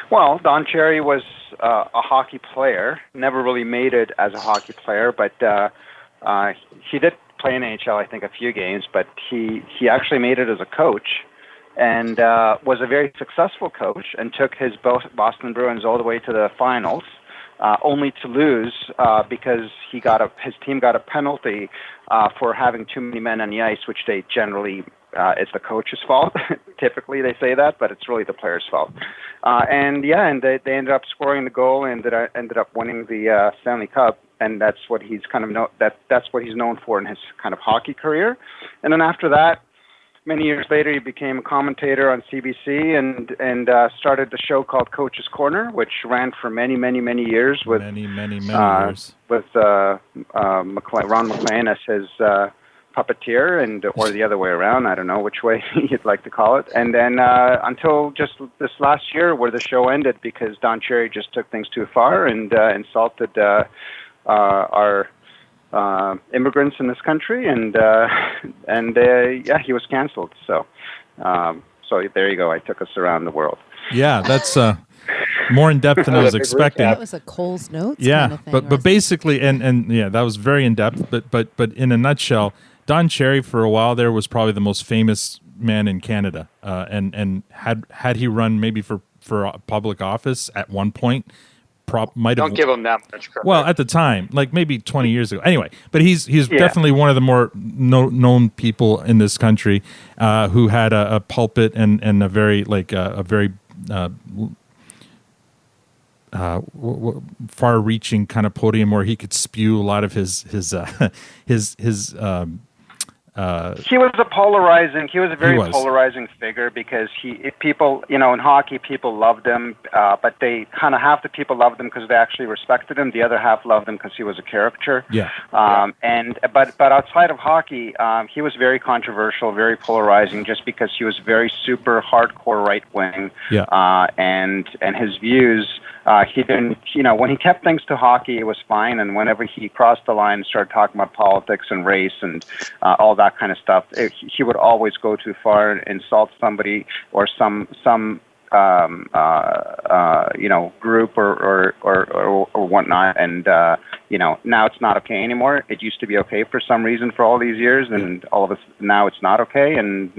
Well, Don Cherry was a hockey player. Never really made it as a hockey player, but he did play in NHL, I think, a few games. But he actually made it as a coach, and was a very successful coach, and took his Boston Bruins all the way to the finals, only to lose because his team got a penalty for having too many men on the ice, which they generally. It's the coach's fault. Typically, they say that, but it's really the player's fault. And they ended up scoring the goal and ended up winning the Stanley Cup. And that's what he's that's what he's known for in his kind of hockey career. And then after that, many years later, he became a commentator on CBC and started the show called Coach's Corner, which ran for many years with many years with Ron McLean as his. Puppeteer or the other way around. I don't know which way you'd like to call it. And then until just this last year where the show ended because Don Cherry just took things too far and insulted our immigrants in this country. And he was canceled. So there you go. I took us around the world. Yeah, that's more in depth than I was expecting. That was a Cole's Notes. Yeah, kind of thing, but basically, and yeah, that was very in depth. But in a nutshell, Don Cherry for a while there was probably the most famous man in Canada, and had he run maybe for public office at one point, might have. Don't give him that much credit. Well, at the time, like maybe 20 years ago. Anyway, but he's definitely one of the more known people in this country who had a pulpit and a very far-reaching kind of podium where he could spew a lot of his he was a very polarizing figure because people, in hockey, people loved him, but they kind of half the people loved him because they actually respected him. The other half loved him because he was a caricature. Yeah. But outside of hockey, he was very controversial, very polarizing, just because he was very super hardcore right wing. Yeah. And his views. He didn't, when he kept things to hockey, it was fine. And whenever he crossed the line and started talking about politics and race and all that kind of stuff, he would always go too far and insult somebody or some group or whatnot. And, now it's not okay anymore. It used to be okay for some reason for all these years. And all of us, now it's not okay. And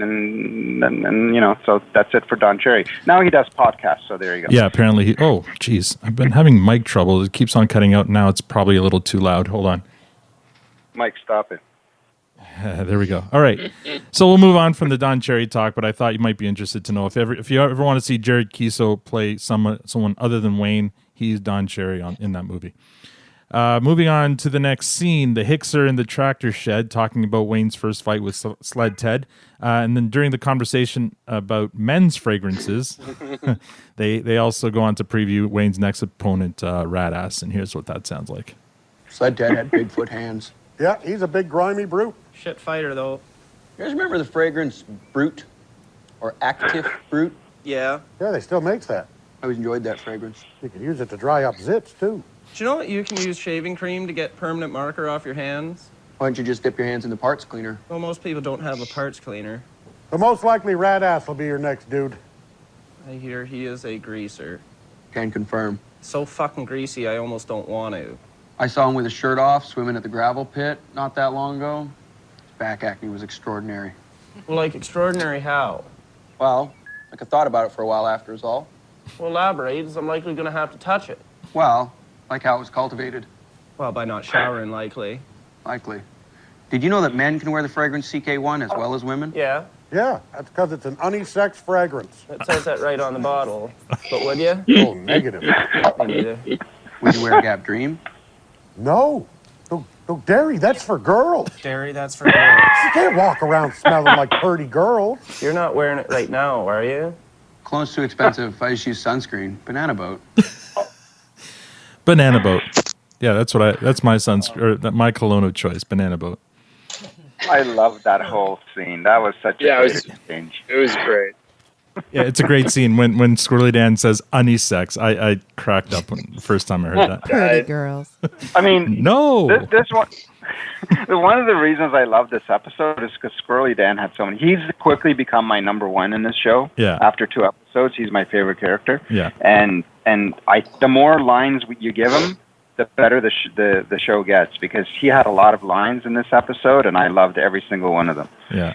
so that's it for Don Cherry. Now he does podcasts. So there you go. Yeah, apparently. I've been having mic trouble. It keeps on cutting out. Now it's probably a little too loud. Hold on. Mike, stop it. There we go. All right. So we'll move on from the Don Cherry talk, but I thought you might be interested to know if you ever want to see Jared Keeso play someone other than Wayne, he's Don Cherry in that movie. Moving on to the next scene, the Hicks are in the tractor shed talking about Wayne's first fight with Sled Ted. And then during the conversation about men's fragrances, they also go on to preview Wayne's next opponent, Radass. And here's what that sounds like. Sled Ted had Bigfoot hands. Yeah, he's a big grimy brute. Shit fighter, though. You guys remember the fragrance Brute or Active Brute? Yeah. Yeah, they still makes that. I always enjoyed that fragrance. You can use it to dry up zits, too. Do you know that you can use shaving cream to get permanent marker off your hands? Why don't you just dip your hands in the parts cleaner? Well, most people don't have a parts cleaner. The most likely Radass will be your next dude. I hear he is a greaser. Can confirm. So fucking greasy, I almost don't want to. I saw him with his shirt off, swimming at the gravel pit not that long ago. His back acne was extraordinary. Well, like extraordinary how? Well, I thought about it for a while after is all. Well, elaborate, as I'm likely going to have to touch it. Well, like how it was cultivated. Well, by not showering, likely. Likely. Did you know that men can wear the fragrance CK1 as well as women? Yeah. Yeah, that's because it's an unisex fragrance. It says that right on the bottle. But would you? Oh, negative. Me neither. Would you wear Gap Dream? No. No, Dary, that's for girls. Dary, that's for girls. You can't walk around smelling like pretty girls. You're not wearing it right now, are you? Cologne's too expensive. I just use sunscreen. Banana Boat. Banana Boat. Yeah, that's my cologne of choice, Banana Boat. I love that whole scene. That was such a great exchange. It was great. Yeah, it's a great scene when Squirrely Dan says unisex. I cracked up the first time I heard that. Pretty girls. I mean, no. This one. One of the reasons I love this episode is because Squirrely Dan had so many. He's quickly become my number one in this show. Yeah. After 2 episodes, he's my favorite character. Yeah. And the more lines you give him, the better the show gets, because he had a lot of lines in this episode, and I loved every single one of them. Yeah.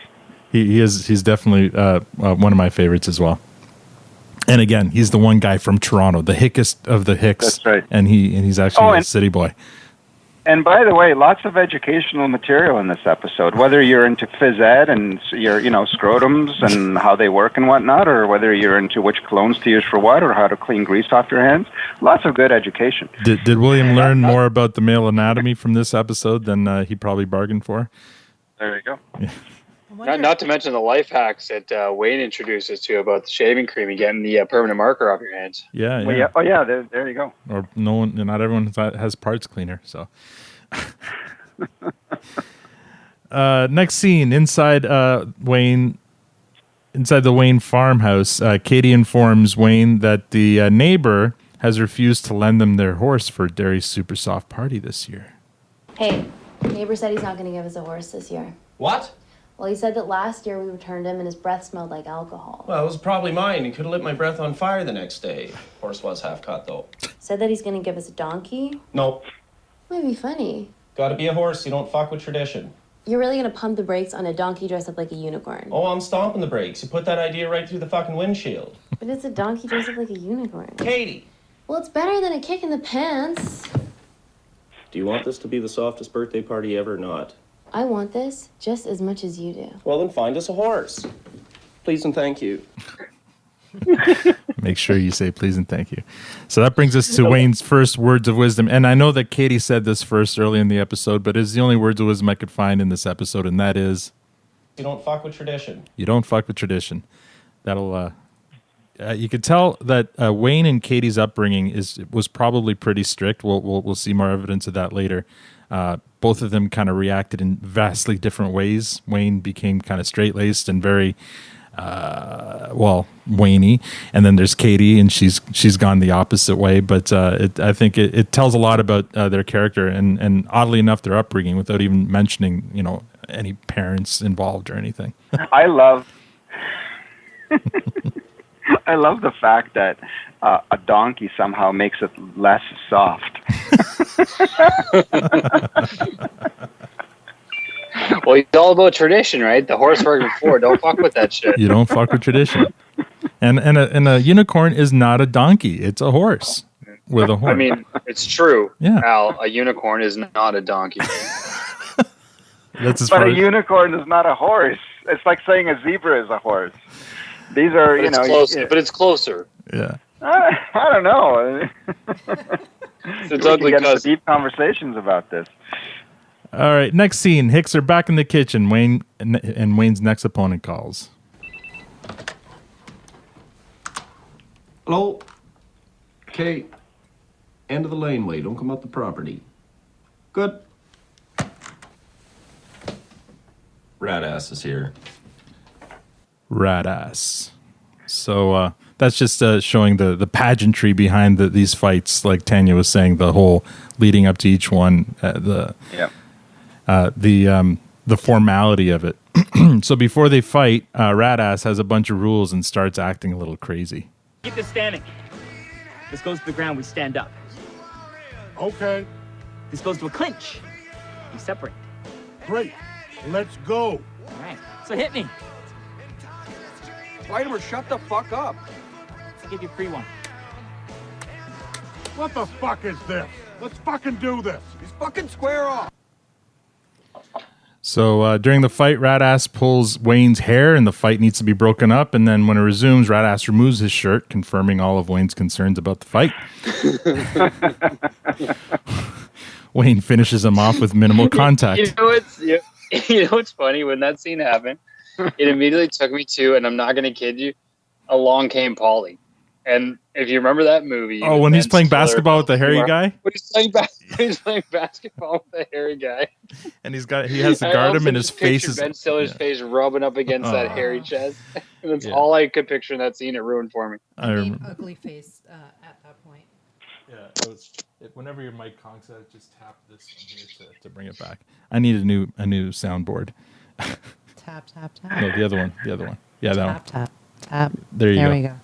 He's definitely one of my favorites as well. And again, he's the one guy from Toronto, the hickest of the Hicks. That's right. And he's actually a city boy. And by the way, lots of educational material in this episode, whether you're into phys ed and your scrotums and how they work and whatnot, or whether you're into which colognes to use for what, or how to clean grease off your hands. Lots of good education. Did William learn more about the male anatomy from this episode than he probably bargained for? There you go. Yeah. Not to mention the life hacks that Wayne introduces to about the shaving cream and getting the permanent marker off your hands. Yeah. Well, yeah. Oh, yeah. There you go. Or not everyone has parts cleaner. So, next scene inside the Wayne farmhouse. Katie informs Wayne that the neighbor has refused to lend them their horse for Dary's super soft party this year. Hey, neighbor said he's not going to give us a horse this year. What? Well, he said that last year we returned him and his breath smelled like alcohol. Well, it was probably mine. He could have lit my breath on fire the next day. Horse was half cut, though. Said that he's going to give us a donkey? Nope. Might be funny. Gotta be a horse. You don't fuck with tradition. You're really going to pump the brakes on a donkey dressed up like a unicorn? Oh, I'm stomping the brakes. You put that idea right through the fucking windshield. But it's a donkey dressed up like a unicorn. Katie! Well, it's better than a kick in the pants. Do you want this to be the softest birthday party ever or not? I want this just as much as you do. Well, then find us a horse. Please and thank you. Make sure you say please and thank you. So that brings us to Wayne's first words of wisdom. And I know that Katie said this first early in the episode, but it's the only words of wisdom I could find in this episode, and that is... You don't fuck with tradition. You don't fuck with tradition. That'll... you could tell that Wayne and Katie's upbringing was probably pretty strict. We'll see more evidence of that later. Both of them kind of reacted in vastly different ways. Wayne became kind of straight-laced and very... Wayne-y, and then there's Katie, and she's gone the opposite way. But I think it tells a lot about their character and oddly enough their upbringing, without even mentioning any parents involved or anything. I love the fact that a donkey somehow makes it less soft. Well, it's all about tradition, right? The horse worked before. Don't fuck with that shit. You don't fuck with tradition. And a unicorn is not a donkey. It's a horse with a horn. I mean, it's true. Yeah. Al, a unicorn is not a donkey. That's as But far a as... unicorn is not a horse. It's like saying a zebra is a horse. These are, but it's closer. Yeah. I don't know. It's ugly We can get into cousin. deep conversations about this. All right, next scene. Hicks are back in the kitchen. Wayne and Wayne's next opponent calls. Hello? Okay. End of the laneway. Don't come up the property. Good. Radass is here. Radass. So that's just showing the pageantry behind these fights, like Tanya was saying, the whole leading up to each one, the formality of it. So before they fight, Radass has a bunch of rules and starts acting a little crazy. Keep this standing. This goes to the ground, we stand up. Okay, This goes to a clinch. We separate. great. Let's go. All right. So hit me. Ryder, shut the fuck up. I'll give you a free one. What the fuck is this? Let's fucking do this. He's fucking square off. So during the fight, Radass pulls Wayne's hair and the fight needs to be broken up. And then when it resumes, Radass removes his shirt, confirming all of Wayne's concerns about the fight. Wayne finishes him off with minimal contact. You know what's funny? When that scene happened, it immediately took me to, and I'm not going to kid you, Along Came Polly. And if you remember that movie... Oh, when he's playing basketball with the hairy guy? When he's playing basketball with the hairy guy. And he has to guard him and his face is... Ben Stiller's face rubbing up against that hairy chest. And that's all I could picture in that scene. It ruined for me. I remember. Ugly face at that point. Yeah, whenever your mic conks out, just tap this one here to bring it back. I need a new soundboard. Tap, tap, tap. No, the other one. Yeah, that one. Tap, tap. There you go. we go.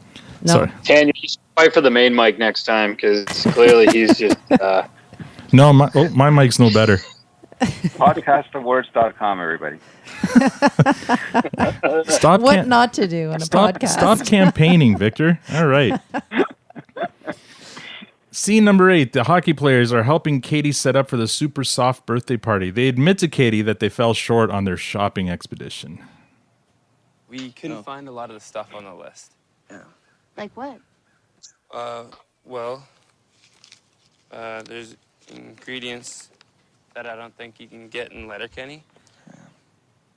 No. Sorry. Tanya, you should fight for the main mic next time, because clearly he's just... No, my mic's no better. Podcastawards.com, everybody. Stop What not to do on a podcast. Stop campaigning, Victor. All right. Scene number 8. The hockey players are helping Katie set up for the super soft birthday party. They admit to Katie that they fell short on their shopping expedition. We couldn't find a lot of the stuff on the list. Like what? There's ingredients that I don't think you can get in Letterkenny.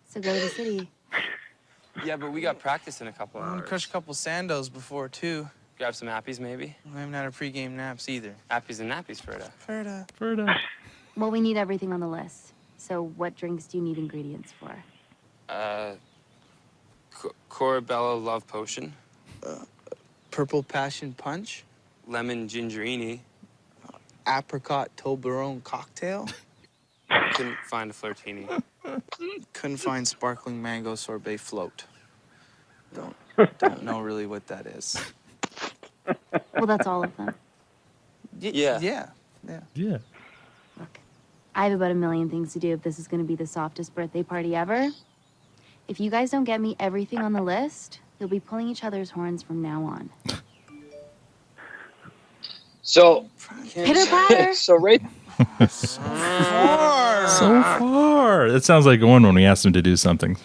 So go to the city. Yeah, but we got practice in a couple I'm hours. gonna crush a couple sandos before, too. Grab some appies, maybe? I haven't had a pregame naps either. Appies and nappies, Ferda. Ferda. Well, we need everything on the list. So what drinks do you need ingredients for? Corabella Love Potion. Purple Passion Punch. Lemon Gingerini. Apricot Toblerone Cocktail. Couldn't find a Flirtini. Couldn't find Sparkling Mango Sorbet Float. Don't know really what that is. Well, that's all of them. Yeah. Look, I have about 1 million things to do if this is going to be the softest birthday party ever. If you guys don't get me everything on the list, you'll be pulling each other's horns from now on. So, Pitter patter. So right. So far. That sounds like one when we asked him to do something.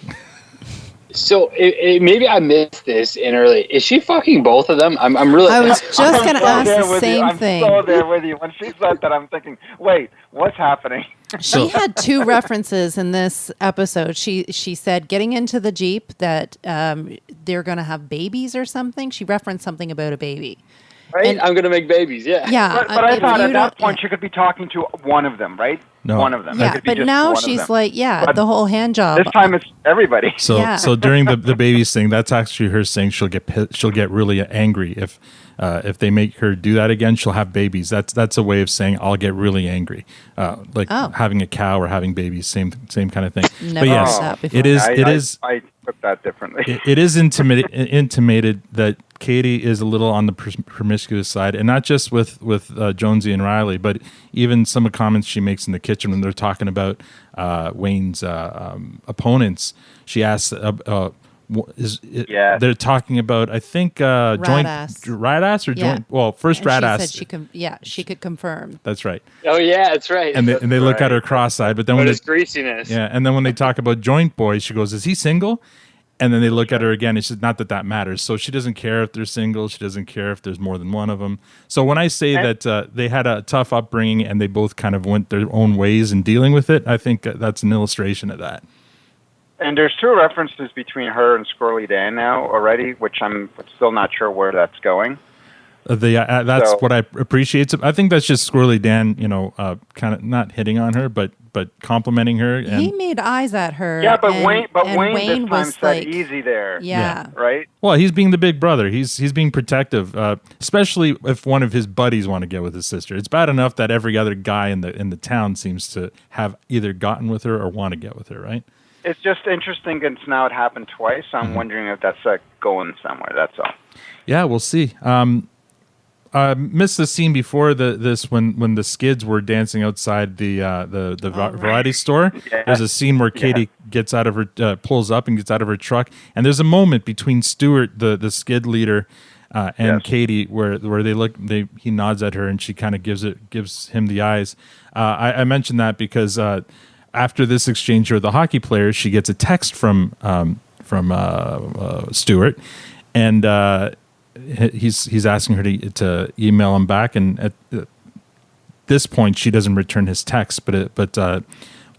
So maybe I missed this in early. Is she fucking both of them? I'm really. I was just going to ask the same thing. I'm so there with you. When she said that, I'm thinking, wait, what's happening? She had two references in this episode. She said getting into the Jeep that they're going to have babies or something. She referenced something about a baby. Right? And, I'm going to make babies, yeah. Yeah. But I thought at that point she could be talking to one of them, right? No. One of them. Yeah, but now she's like, But the whole hand job. This time it's everybody. So during the babies thing, that's actually her saying she'll get really angry if they make her do that again. She'll have babies. That's a way of saying I'll get really angry, having a cow or having babies. Same kind of thing. Never but yes, heard that before. it is. I took that differently. It is intimated that Katie is a little on the promiscuous side, and not just with Jonesy and Riley, but even some of the comments she makes in the kitchen when they're talking about Wayne's opponents. She asks, they're talking about, I think, joint rat ass or joint. Well, first rat ass. Said she could confirm. That's right. Oh yeah, that's right. And they look at her cross-eyed, but then when it's greasiness. Yeah, and then when they talk about joint boy, she goes, "Is he single?" And then they look at her again. It's just not that matters. So she doesn't care if they're single. She doesn't care if there's more than one of them. So when I say that they had a tough upbringing and they both kind of went their own ways in dealing with it, I think that's an illustration of that. And there's two references between her and Squirrely Dan now already, which I'm still not sure where that's going. That's what I appreciate. I think that's just Squirrely Dan, kind of not hitting on her, but complimenting her. And he made eyes at her. Yeah, but Wayne this time was said like, easy there. Yeah. Right? Well, he's being the big brother. He's being protective, especially if one of his buddies want to get with his sister. It's bad enough that every other guy in the town seems to have either gotten with her or want to get with her, right? It's just interesting because now it happened twice. I'm wondering if that's going somewhere. That's all. Yeah, we'll see. Missed the scene before this when the Skids were dancing outside the variety store. Yeah. There's a scene where Katie gets out of her pulls up and gets out of her truck, and there's a moment between Stuart, the Skid leader, and Katie where they look. He nods at her and she kind of gives him the eyes. I mentioned that because after this exchange with the hockey players, she gets a text from Stuart, and he's asking her to email him back, and at this point she doesn't return his text, but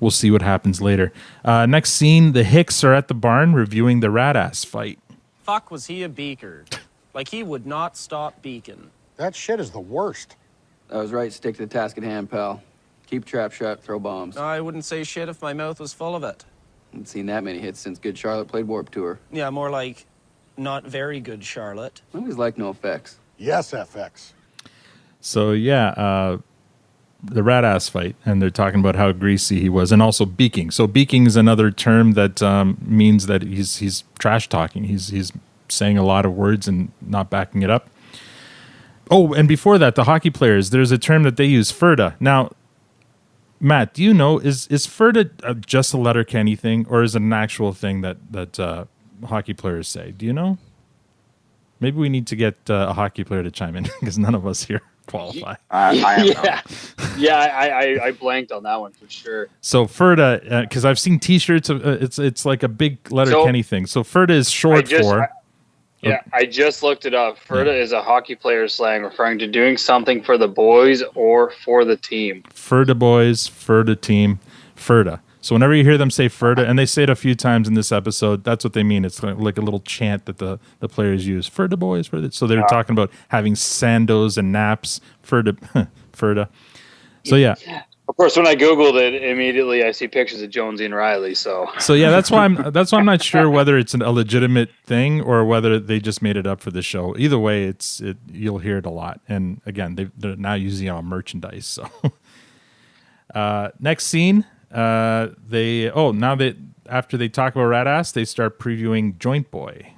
we'll see what happens later. Next scene, the Hicks are at the barn reviewing the rat ass fight. Fuck, was he a beaker? Like, he would not stop beaking. That shit is the worst. I was right. Stick to the task at hand, pal. Keep trap shut, throw bombs. I wouldn't say shit if my mouth was full of it. Haven't seen that many hits since Good Charlotte played Warped Tour. Yeah, more like not very good Charlotte. I always like no effects. Yes, FX. So the rat ass fight, and they're talking about how greasy he was, and also beaking. So beaking is another term that means that he's trash talking. He's saying a lot of words and not backing it up. Oh, and before that, the hockey players, there's a term that they use, Ferda. Now, Matt, do you know, is Ferda just a Letterkenny thing, or is it an actual thing that hockey players say? Do you know? Maybe we need to get a hockey player to chime in because none of us here qualify. I blanked on that one for sure. So Ferda, because I've seen T-shirts. It's like a big Letterkenny thing. So Ferda is short for. I just looked it up. Ferda is a hockey player slang referring to doing something for the boys or for the team. Ferda boys, Ferda team, Ferda. So whenever you hear them say Ferda, and they say it a few times in this episode, that's what they mean. It's like a little chant that the players use. Ferda boys, Ferda. So they're talking about having sandos and naps. Ferda, Ferda. So yeah. Of course, when I Googled it, immediately I see pictures of Jonesy and Riley. So yeah, that's why I'm not sure whether it's a legitimate thing or whether they just made it up for the show. Either way, you'll hear it a lot. And again, they're now using it on merchandise. So next scene, after they talk about Rat Ass, they start previewing Joint Boy.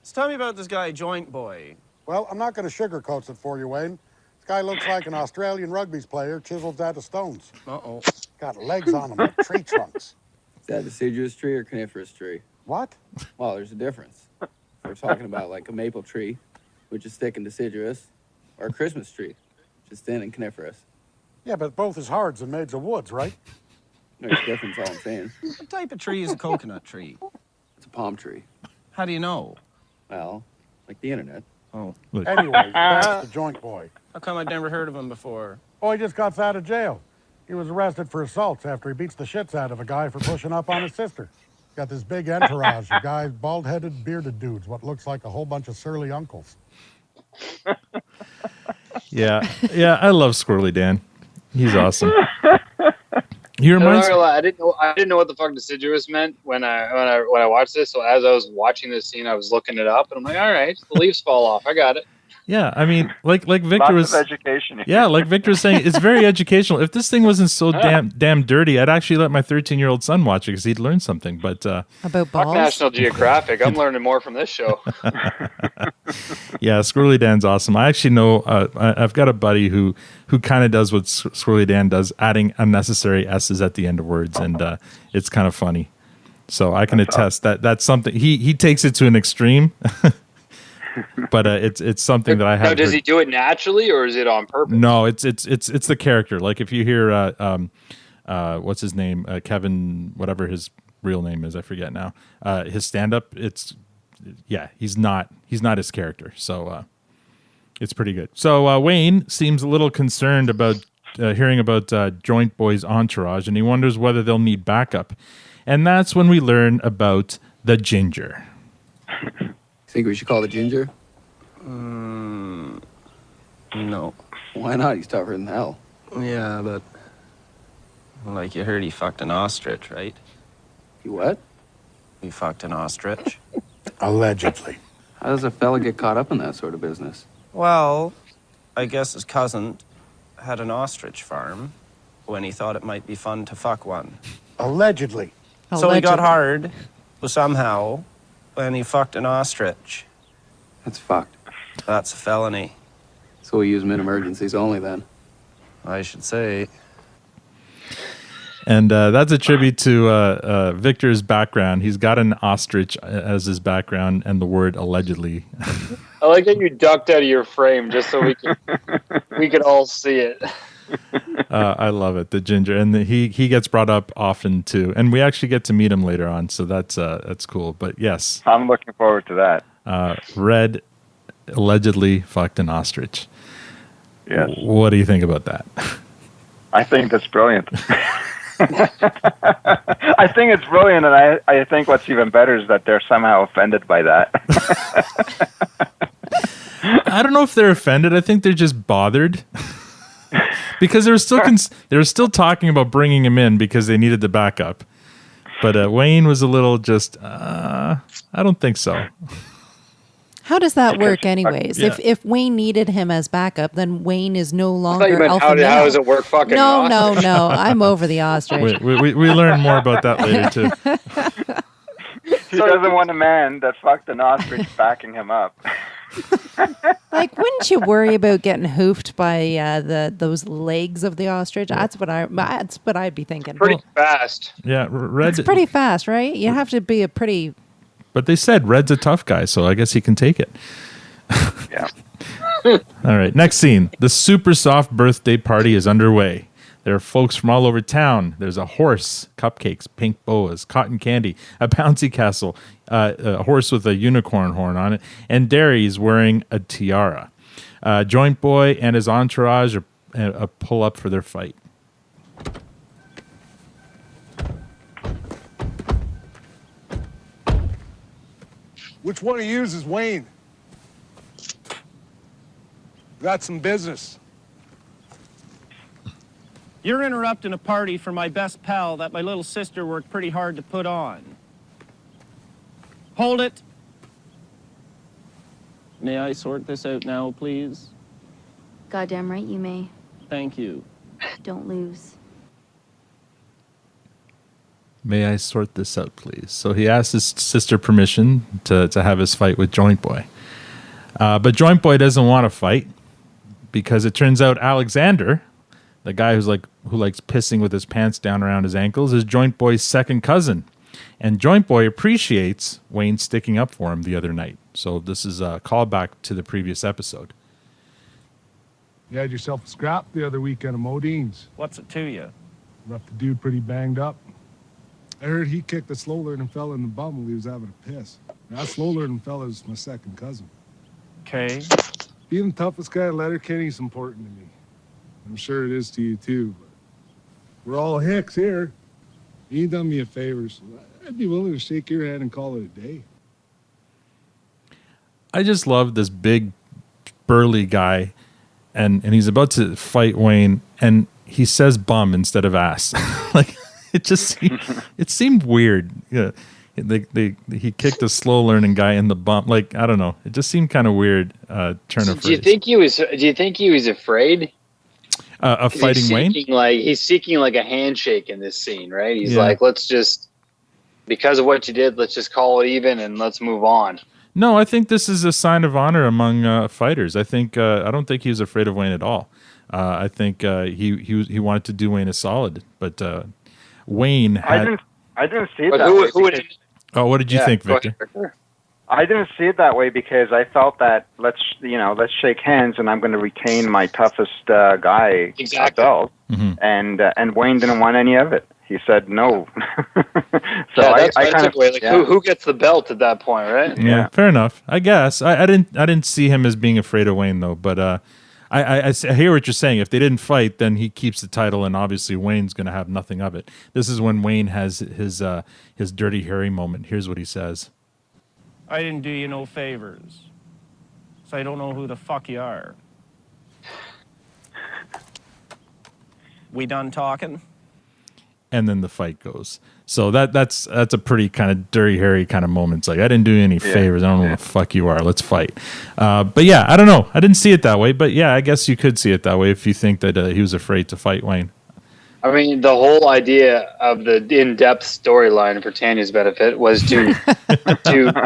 So tell me about this guy, Joint Boy. Well, I'm not going to sugarcoat it for you, Wayne. Guy looks like an Australian rugby player chiseled out of stones. Uh-oh. Got legs on him like tree trunks. Is that a deciduous tree or coniferous tree? What? Well, there's a difference. We're talking about like a maple tree, which is thick and deciduous, or a Christmas tree, which is thin and coniferous. Yeah, but both is hards and made of woods, right? There's a difference, all I'm saying. What type of tree is a coconut tree? It's a palm tree. How do you know? Well, like the internet. Oh. Anyways, back to the joint boy. How come I'd never heard of him before? Oh, he just got out of jail. He was arrested for assaults after he beats the shits out of a guy for pushing up on his sister. Got this big entourage of guys, bald-headed, bearded dudes, what looks like a whole bunch of surly uncles. Yeah, I love Squirrely Dan. He's awesome. He I'm reminds not gonna lie, I didn't know what the fuck deciduous meant when I watched this. So as I was watching this scene, I was looking it up, and I'm like, all right, the leaves fall off. I got it. Yeah, I mean, like Victor Lots was of education. Yeah, like Victor was saying, it's very educational. If this thing wasn't so damn dirty, I'd actually let my 13-year-old son watch it because he'd learn something. But about Fuck balls. National Geographic. I'm learning more from this show. yeah, Squirrely Dan's awesome. I actually know I've got a buddy who kind of does what Squirrely Dan does, adding unnecessary S's at the end of words, and it's kind of funny. So I can attest that that's something he takes it to an extreme. But it's something that I have. Now, does he do it naturally or is it on purpose? No, it's the character. Like if you hear what's his name, Kevin, whatever his real name is, I forget now. His stand up, he's not his character. So it's pretty good. So Wayne seems a little concerned about hearing about Joint Boy's entourage, and he wonders whether they'll need backup. And that's when we learn about the Ginger. Think we should call the Ginger? No. Why not? He's tougher than hell. Yeah, but... Like you heard he fucked an ostrich, right? He what? He fucked an ostrich. Allegedly. How does a fella get caught up in that sort of business? Well, I guess his cousin had an ostrich farm when he thought it might be fun to fuck one. Allegedly. So he got hard, somehow, when he fucked an ostrich. That's fucked. That's a felony. So we use them in emergencies only then? I should say. And that's a tribute to Victor's background. He's got an ostrich as his background and the word allegedly. I like that you ducked out of your frame just so we could all see it. I love it, the Ginger, and he gets brought up often too, and we actually get to meet him later on, so that's cool. But yes, I'm looking forward to that. Red allegedly fucked an ostrich. Yes. What do you think about that? I think that's brilliant. I think it's brilliant, and I think what's even better is that they're somehow offended by that. I don't know if they're offended. I think they're just bothered. Because they were still talking about bringing him in because they needed the backup, but Wayne was a little just. I don't think so. How does that work, anyways? Yeah. If Wayne needed him as backup, then Wayne is no I thought longer you meant alpha how male. does it work? Fucking No. I'm over the We ostrich. learn more about that later too. He doesn't want a man that fucked an ostrich backing him up. Like, wouldn't you worry about getting hoofed by those legs of the ostrich? That's what I'd be thinking. Pretty fast. Yeah, Red. It's pretty fast, right? You have to be a pretty. But they said Red's a tough guy, so I guess he can take it. Yeah. All right, next scene. The super soft birthday party is underway. There are folks from all over town. There's a horse, cupcakes, pink boas, cotton candy, a bouncy castle, a horse with a unicorn horn on it, and Dary is wearing a tiara. Joint Boy and his entourage are pull up for their fight. Which one of yous is Wayne? Got some business. You're interrupting a party for my best pal that my little sister worked pretty hard to put on. Hold it. May I sort this out now, please? Goddamn right you may. Thank you. Don't lose. May I sort this out, please? So he asked his sister permission to have his fight with Joint Boy. But Joint Boy doesn't want to fight because it turns out Alexander, the guy who likes pissing with his pants down around his ankles, is Joint Boy's second cousin. And Joint Boy appreciates Wayne sticking up for him the other night. So this is a callback to the previous episode. You had yourself a scrap the other weekend of Modine's. What's it to you? Left the dude pretty banged up. I heard he kicked a slow-learning fella in the bum while he was having a piss. Now, that slow-learning fella is my second cousin. Okay. Being the toughest guy at Letterkenny is important to me. I'm sure it is to you, too, but we're all Hicks here. You done me a favor, so I'd be willing to shake your hand and call it a day. I just love this big, burly guy, and he's about to fight Wayne, and he says bum instead of ass. Like, it seemed weird. Yeah. He kicked a slow learning guy in the bum. Like, I don't know. It just seemed kind of weird. Turn of phrase. Do you think he was afraid of fighting Wayne? He's seeking like a handshake in this scene, right? He's like, let's just, because of what you did, let's just call it even and let's move on. No, I think this is a sign of honor among fighters. I don't think he was afraid of Wayne at all. I think he wanted to do Wayne a solid, but Wayne had. I didn't see it that way. What did you think, Victor? I didn't see it that way because I felt that let's shake hands and I'm going to retain my toughest guy belt, and Wayne didn't want any of it. He said no. So that's I kind of like, who gets the belt at that point, right? Yeah, fair enough. I guess I didn't see him as being afraid of Wayne though, but I hear what you're saying. If they didn't fight, then he keeps the title, and obviously Wayne's going to have nothing of it. This is when Wayne has his Dirty Harry moment. Here's what he says. I didn't do you no favors, so I don't know who the fuck you are. We done talking? And then the fight goes. So that's a pretty kind of Dirty Harry kind of moment. It's like, I didn't do you any favors. I don't know who the fuck you are. Let's fight. But yeah, I don't know. I didn't see it that way. But yeah, I guess you could see it that way if you think that he was afraid to fight Wayne. I mean, the whole idea of the in-depth storyline for Tanya's benefit was to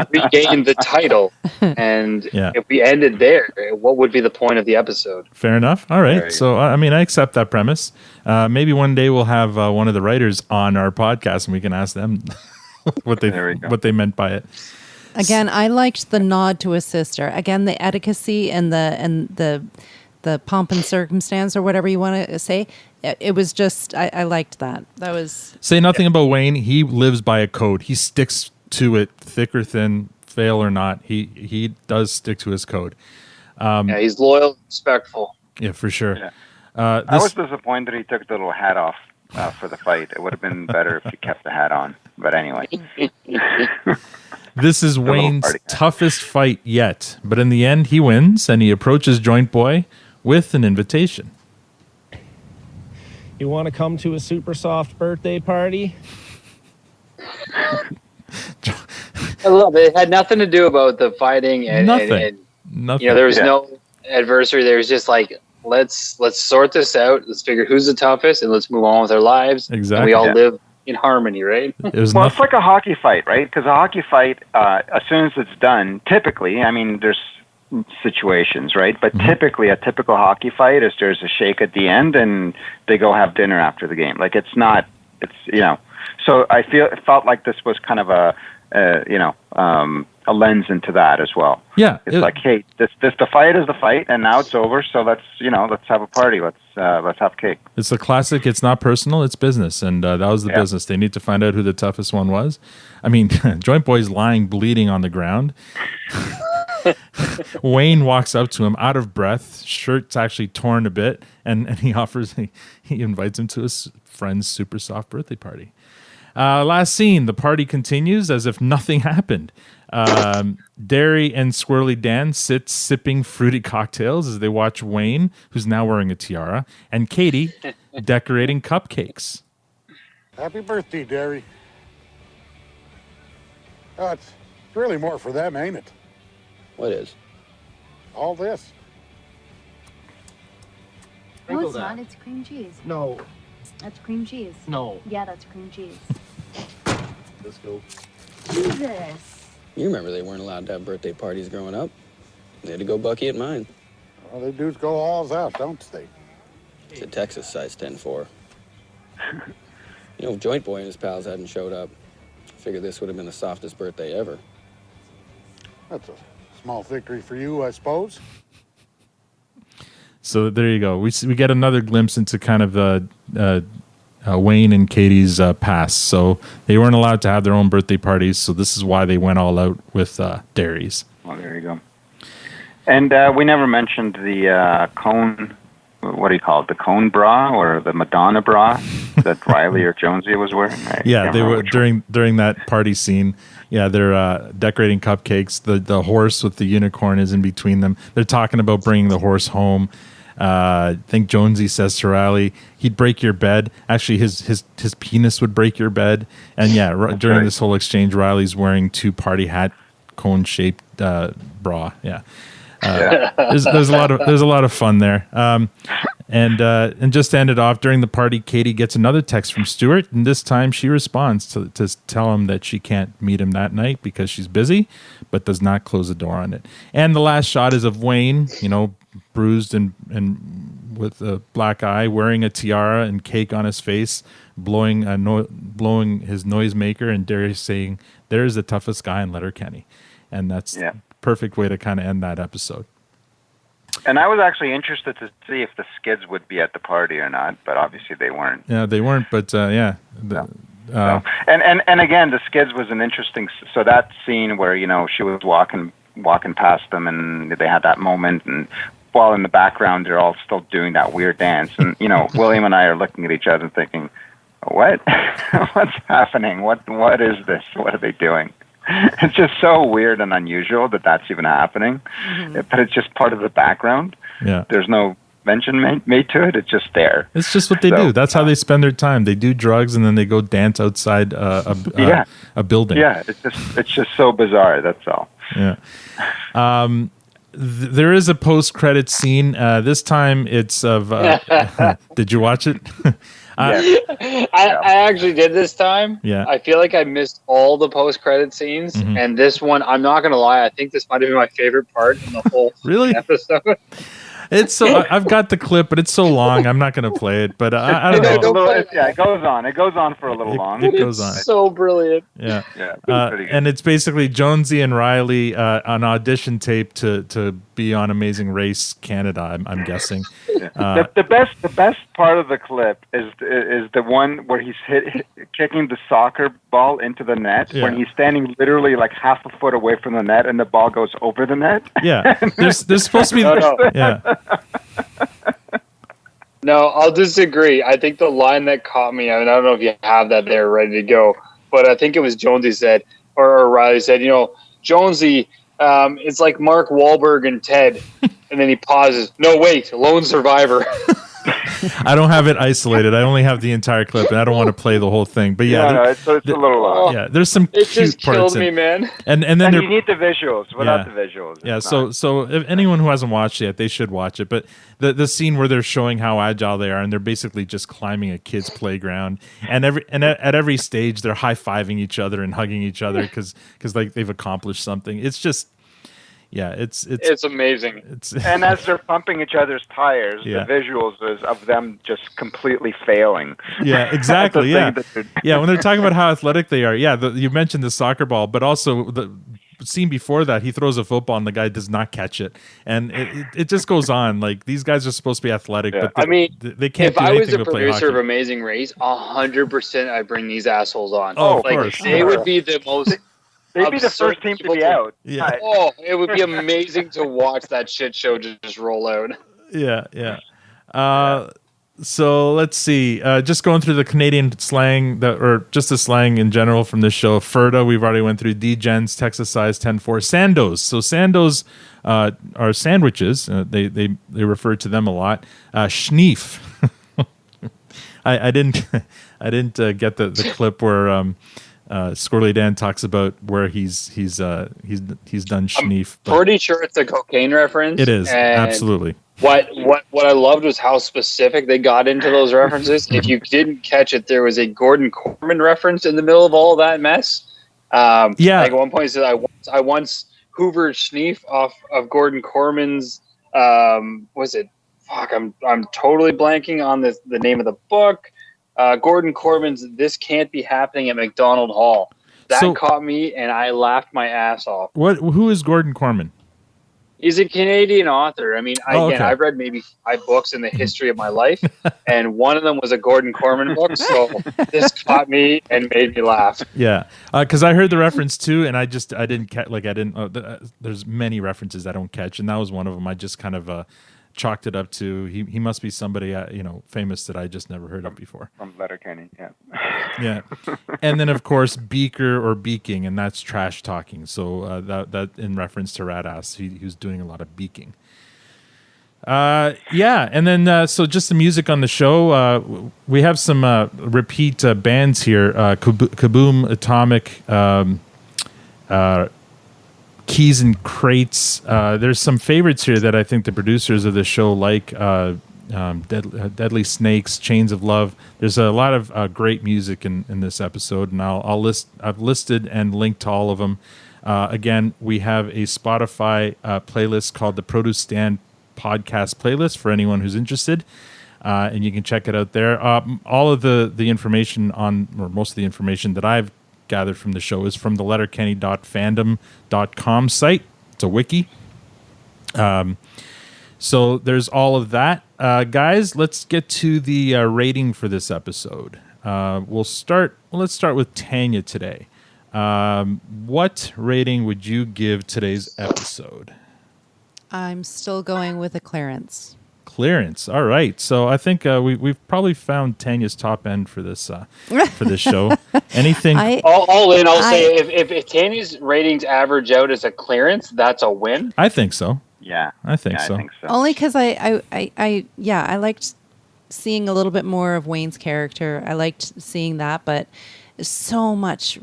regain the title. And if we ended there, what would be the point of the episode? Fair enough. All right. So, I mean, I accept that premise. Maybe one day we'll have one of the writers on our podcast and we can ask them what they meant by it. Again, I liked the nod to his sister. Again, the etiquette and the pomp and circumstance, or whatever you want to say. It was just, I liked that. That was... Say nothing about Wayne. He lives by a code. He sticks to it, thick or thin, fail or not. He does stick to his code. He's loyal, respectful. Yeah, for sure. Yeah. I was disappointed he took the little hat off for the fight. It would have been better if he kept the hat on. But anyway. This is Wayne's toughest fight yet. But in the end, he wins, and he approaches Joint Boy with an invitation. You want to come to a super soft birthday party? I love it. It had nothing to do about the fighting and nothing. There was no adversary. There was just like, let's sort this out. Let's figure who's the toughest and let's move on with our lives. Exactly. And we all live in harmony, right? It's like a hockey fight, right? Because a hockey fight, as soon as it's done, typically, I mean, there's situations, right? But typically a typical hockey fight is there's a shake at the end and they go have dinner after the game. Like so I felt like this was kind of a lens into that as well. Yeah. It's like, hey, the fight is the fight and now it's over. So let's have a party. Let's have cake. It's the classic. It's not personal. It's business. And that was the business. They need to find out who the toughest one was. I mean, Joint Boy's lying, bleeding on the ground. Wayne walks up to him out of breath, shirt's actually torn a bit, and he invites him to his friend's super soft birthday party. Last scene, the party continues as if nothing happened. Dary and Squirrely Dan sit sipping fruity cocktails as they watch Wayne, who's now wearing a tiara, and Katie decorating cupcakes. Happy birthday, Dary. Oh, it's really more for them, ain't it? What is? All this. No, it's not. It's cream cheese. No. That's cream cheese. No. Yeah, that's cream cheese. Let's go. Jesus. You remember they weren't allowed to have birthday parties growing up. They had to go Bucky at mine. Well, they dudes go alls out, don't they? It's a Texas size 10-4. If Joint Boy and his pals hadn't showed up, I figured this would have been the softest birthday ever. That's a small victory for you, I suppose. So there you go. We get another glimpse into kind of Wayne and Katie's pass, so they weren't allowed to have their own birthday parties. So this is why they went all out with Dary's. Well, there you go. And we never mentioned the cone. What do you call it? The cone bra or the Madonna bra that Riley or Jonesy was wearing? Yeah, they were during that party scene. Yeah, they're decorating cupcakes. The horse with the unicorn is in between them. They're talking about bringing the horse home. I think Jonesy says to Riley, he'd break your bed. Actually, his penis would break your bed. And yeah, during this whole exchange, Riley's wearing 2 party hat cone shaped bra. Yeah. There's a lot of fun there. And just to end it off, during the party, Katie gets another text from Stuart, and this time she responds to tell him that she can't meet him that night because she's busy, but does not close the door on it. And the last shot is of Wayne, bruised and with a black eye, wearing a tiara and cake on his face, blowing his noisemaker, and Dary saying, "There's the toughest guy in Letterkenny," and that's perfect way to kind of end that episode. And I was actually interested to see if the Skids would be at the party or not, but obviously they weren't. Yeah, they weren't, but yeah. And again, the Skids was an interesting. So that scene where she was walking past them, and they had that moment, and while in the background they're all still doing that weird dance, and William and I are looking at each other and thinking, "What? What's happening? What is this? What are they doing?" It's just so weird and unusual that that's even happening, but it's just part of the background. Yeah, there's no mention made to it. It's just there. It's just what they do. That's how they spend their time. They do drugs and then they go dance outside a building. Yeah, it's just so bizarre. That's all. Yeah. There is a post-credit scene. This time it's of. Did you watch it? I actually did this time. Yeah. I feel like I missed all the post-credit scenes, and this one, I'm not going to lie, I think this might have been my favorite part in the whole episode. It's so I've got the clip, but it's so long. I'm not going to play it, but I don't know. It goes on. It goes on for a little long. It goes on. So brilliant. Yeah. Pretty good. And it's basically Jonesy and Riley on audition tape to be on Amazing Race Canada. I'm guessing. The best part of the clip is the one where he's kicking the soccer ball into the net, when he's standing literally like half a foot away from the net, and the ball goes over the net. Yeah. There's supposed to be. Yeah. No, I'll disagree. I think the line that caught me, I don't know if you have that there ready to go, but I think it was Jonesy said, or Riley said, Jonesy, it's like Mark Wahlberg and Ted. And then he pauses. No, wait, Lone Survivor. I don't have it isolated. I only have the entire clip, and I don't want to play the whole thing. But it's a little. Yeah, there's some it cute just parts. Killed me, man. And then you need the visuals. Without the visuals, yeah. So if anyone who hasn't watched it yet, they should watch it. But the scene where they're showing how agile they are, and they're basically just climbing a kid's playground, and at every stage they're high fiving each other and hugging each other because like they've accomplished something. It's just. Yeah, it's amazing. And as they're pumping each other's tires, the visuals is of them just completely failing. Yeah, exactly. Yeah, when they're talking about how athletic they are. Yeah, you mentioned the soccer ball, but also the scene before that, he throws a football and the guy does not catch it, and it just goes on. Like these guys are supposed to be athletic, but they can't. If I was a producer of Amazing Race, 100% I'd bring these assholes on. Oh, of course. They would be the most. They'd be the first team to be out. Yeah. Oh, it would be amazing to watch that shit show just roll out. Yeah. So let's see. Just going through the Canadian slang or just the slang in general from this show. Ferda, we've already went through. D-Gens, Texas size 10-4. Sandos. So Sandos are sandwiches. They refer to them a lot. Schneef. I didn't get the clip where. Squirrely Dan talks about where he's done schneef. Pretty sure it's a cocaine reference. It is, absolutely. What I loved was how specific they got into those references. If you didn't catch it, there was a Gordon Corman reference in the middle of all that mess. Like at one point he said, I once hoovered schneef off of Gordon Corman's was it? Fuck, I'm totally blanking on the name of the book. Gordon Corman's "This Can't Be Happening at McDonald Hall." That caught me, and I laughed my ass off. Who is Gordon Corman? He's a Canadian author. I mean, okay. I've read maybe 5 books in the history of my life, and one of them was a Gordon Corman book. So this caught me and made me laugh. Yeah, because I heard the reference too, and I didn't catch. There's many references I don't catch, and that was one of them. I just kind of chalked it up to he must be somebody famous that I just never heard of before. From Letterkenny, yeah. Yeah, and then of course beaker or beaking, and that's trash talking. So that in reference to Radass, he was doing a lot of beaking. Yeah, and then so just the music on the show. We have some repeat bands here: Kaboom, Atomic, Keys and Crates. There's some favorites here that I think the producers of the show like. Deadly Snakes, Chains of Love. There's a lot of great music in this episode, and I've listed and linked to all of them. Again, we have a Spotify playlist called the Produce Stand Podcast Playlist for anyone who's interested, and you can check it out there. All of the information or most of the information that I've gathered from the show is from the letterkenny.fandom.com site. It's a wiki. So there's all of that. Guys, let's get to the rating for this episode. Let's start with Tanya today. What rating would you give today's episode? I'm still going with a clearance. Clearance. All right. So I think we've probably found Tanya's top end for this show. Anything? All in, I'll say if Tanya's ratings average out as a clearance, that's a win. I think so. Yeah, I think so. Only because I liked seeing a little bit more of Wayne's character. I liked seeing that, but so much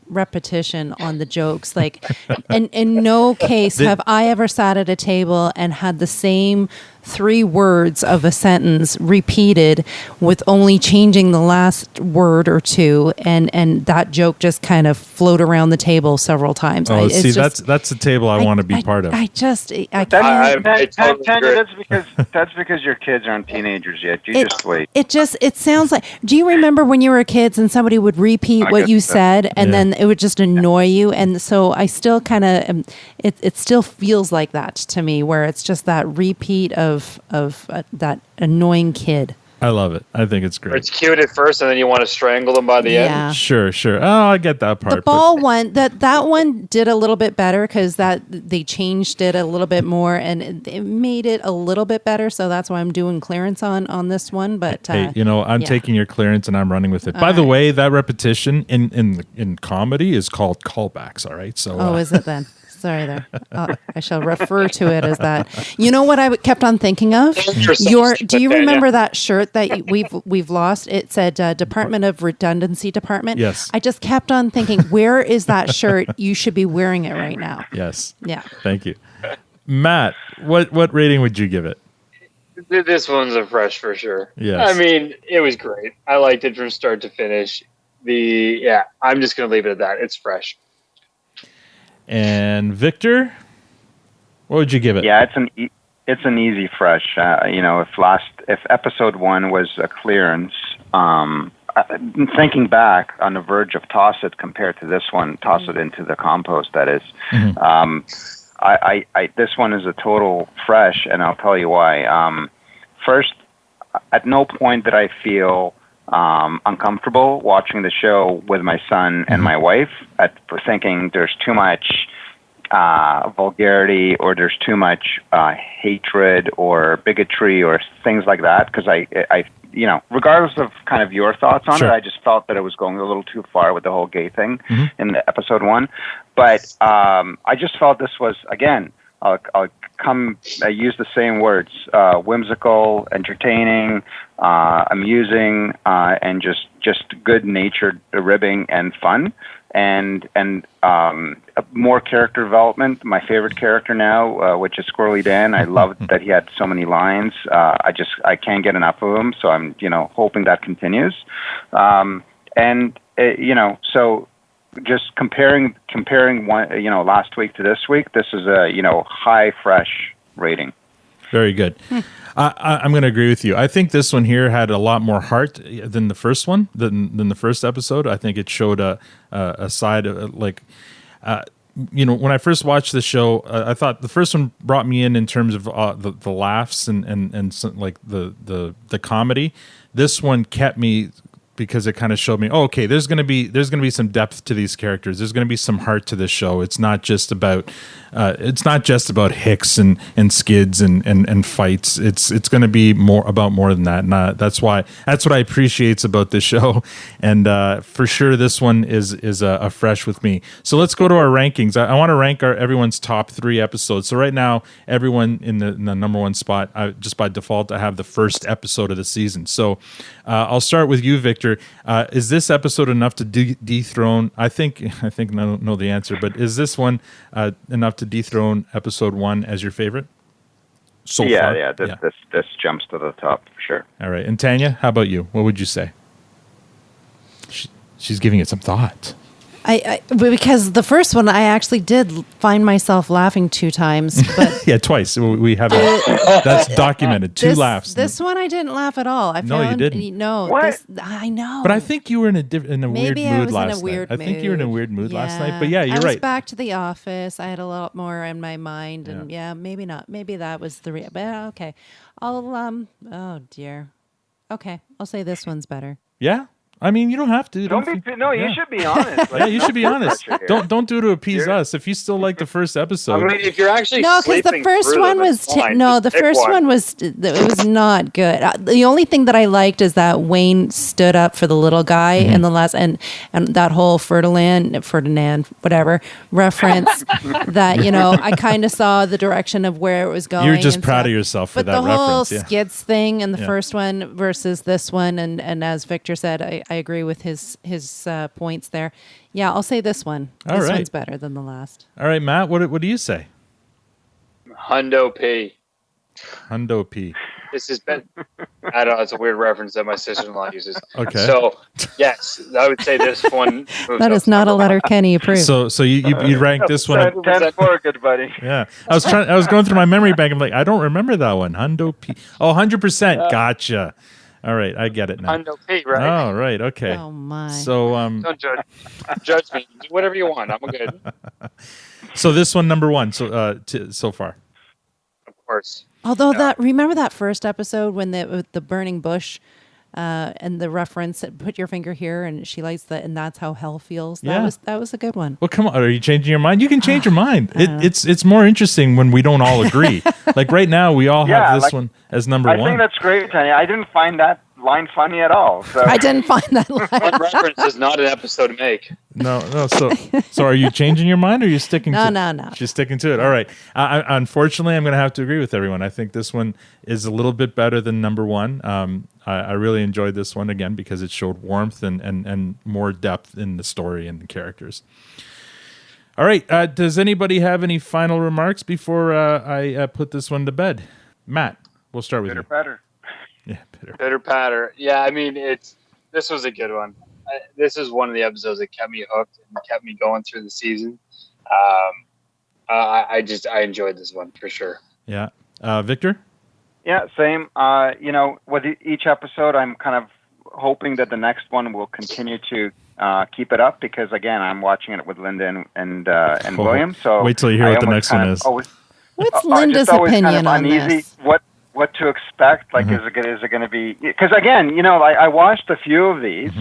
repetition on the jokes. Like, in no case have I ever sat at a table and had the same 3 words of a sentence repeated with only changing the last word or two, and that joke just kind of float around the table several times. Oh, that's the table I want to be part of. I totally That's because your kids aren't teenagers yet. Just wait. It sounds like. Do you remember when you were kids and somebody would repeat what you said, and then it would just annoy you? And so I still kind of it still feels like that to me, where it's just that repeat of that annoying kid. I love it. I think it's great. It's cute at first, and then you want to strangle them by the end. Sure. Oh, I get that part. The ball one, that one did a little bit better because they changed it a little bit more, and it made it a little bit better. So that's why I'm doing clearance on this one. But hey, I'm taking your clearance and I'm running with it. By the way, that repetition in comedy is called callbacks. All right. So is it then? Sorry there. I shall refer to it as that. You know what I kept on thinking of? Do you remember that shirt that we've lost? It said Department of Redundancy Department. Yes. I just kept on thinking, where is that shirt? You should be wearing it right now. Yes. Yeah. Thank you. Matt, what rating would you give it? This one's a fresh for sure. Yes. I mean, it was great. I liked it from start to finish. I'm just going to leave it at that. It's fresh. And Victor, what would you give it? Yeah, it's an easy fresh. If episode 1 was a clearance, thinking back on the verge of toss it compared to this one, toss it into the compost. That is, this one is a total fresh, and I'll tell you why. First, at no point did I feel uncomfortable watching the show with my son and my wife for thinking there's too much vulgarity or there's too much hatred or bigotry or things like that, because I regardless of kind of your thoughts on it, I just felt that it was going a little too far with the whole gay thing in the episode 1. But I just felt this was, again, I'll use the same words: whimsical, entertaining, amusing, and just good-natured ribbing and fun, and more character development. My favorite character now, which is Squirrely Dan. I loved that he had so many lines. I can't get enough of him, so I'm hoping that continues. So. Just comparing one, last week to this week, this is a high fresh rating. Very good. I'm going to agree with you. I think this one here had a lot more heart than the first one, than the first episode. I think it showed a side of when I first watched the show, I thought the first one brought me in terms of the laughs and some, like the comedy. This one kept me because it kind of showed me, okay, there's gonna be some depth to these characters. There's gonna be some heart to this show. It's not just about Hicks and skids and fights. It's gonna be more than that. And that's what I appreciate about this show. And for sure, this one is a fresh with me. So let's go to our rankings. I want to rank everyone's top 3 episodes. So right now, everyone in the number 1 spot, just by default, I have the first episode of the season. So I'll start with you, Victor. Is this episode enough to dethrone? I think I know the answer, but is this one enough to dethrone episode 1 as your favorite? So far? This jumps to the top for sure. All right, and Tanya, how about you? What would you say? She's giving it some thought. Because the first one I actually did find myself laughing 2 times, but yeah, twice. We have that's documented. 2 laughs. This one I didn't laugh at all. You didn't. No, I know. But I think you were in a weird mood last night. I think you were in a weird mood last night. But yeah, you're right. I was back to the office. I had a lot more in my mind, and maybe not. Maybe that was the but okay. I'll oh dear. Okay, I'll say this one's better. Yeah. I mean, you don't have to. You should be honest. Yeah, you should be honest. Don't do it to appease us. If you still like the first episode, I mean, if you're actually because the first one was the first one was it was not good. The only thing that I liked is that Wayne stood up for the little guy in the last and that whole Ferdinand whatever reference that I kind of saw the direction of where it was going. You're just proud of yourself for that reference. But the whole skids thing in the first one versus this one, and as Victor said, I agree with his points there. Yeah, I'll say this one. This one's better than the last. All right, Matt, what do you say? Hundo P. Hundo P. This has been, I don't know, it's a weird reference that my sister-in-law uses. Okay. So, yes, I would say this one. That is not a Letterkenny approved. So you rank this one. 10-4, good buddy. Yeah. I was going through my memory bank. I'm like, I don't remember that one. Hundo P. Oh, 100%. Gotcha. All right, I get it now. Hundo P, right? Oh, right. Okay. Oh my. So don't judge me. Do whatever you want. I'm good. So this one number 1 so far. Of course. Although remember that first episode when the burning bush and the reference put your finger here and she lights and that's how hell feels. That was a good one. Well, come on, are you changing your mind? You can change your mind. It's more interesting when we don't all agree. Like right now we all have this one as number 1. I think that's great, Tanya. I didn't find that line funny at all. So. I didn't find that line. One reference is not an episode to make. No. So are you changing your mind or are you sticking to it? No. She's sticking to it. All right. Unfortunately, I'm going to have to agree with everyone. I think this one is a little bit better than number 1. I really enjoyed this one again because it showed warmth and more depth in the story and the characters. All right. Does anybody have any final remarks before I put this one to bed? Matt, we'll start with you. Better. Yeah, Pitter patter. Yeah, I mean, this was a good one. This is one of the episodes that kept me hooked and kept me going through the season. I enjoyed this one for sure. Yeah. Victor? Yeah, same. With each episode, I'm kind of hoping that the next one will continue to keep it up because, again, I'm watching it with Linda and William. So wait till you hear what the next one is. What's Linda's opinion on this? What to expect? Like, is it going to be? Because again, I watched a few of these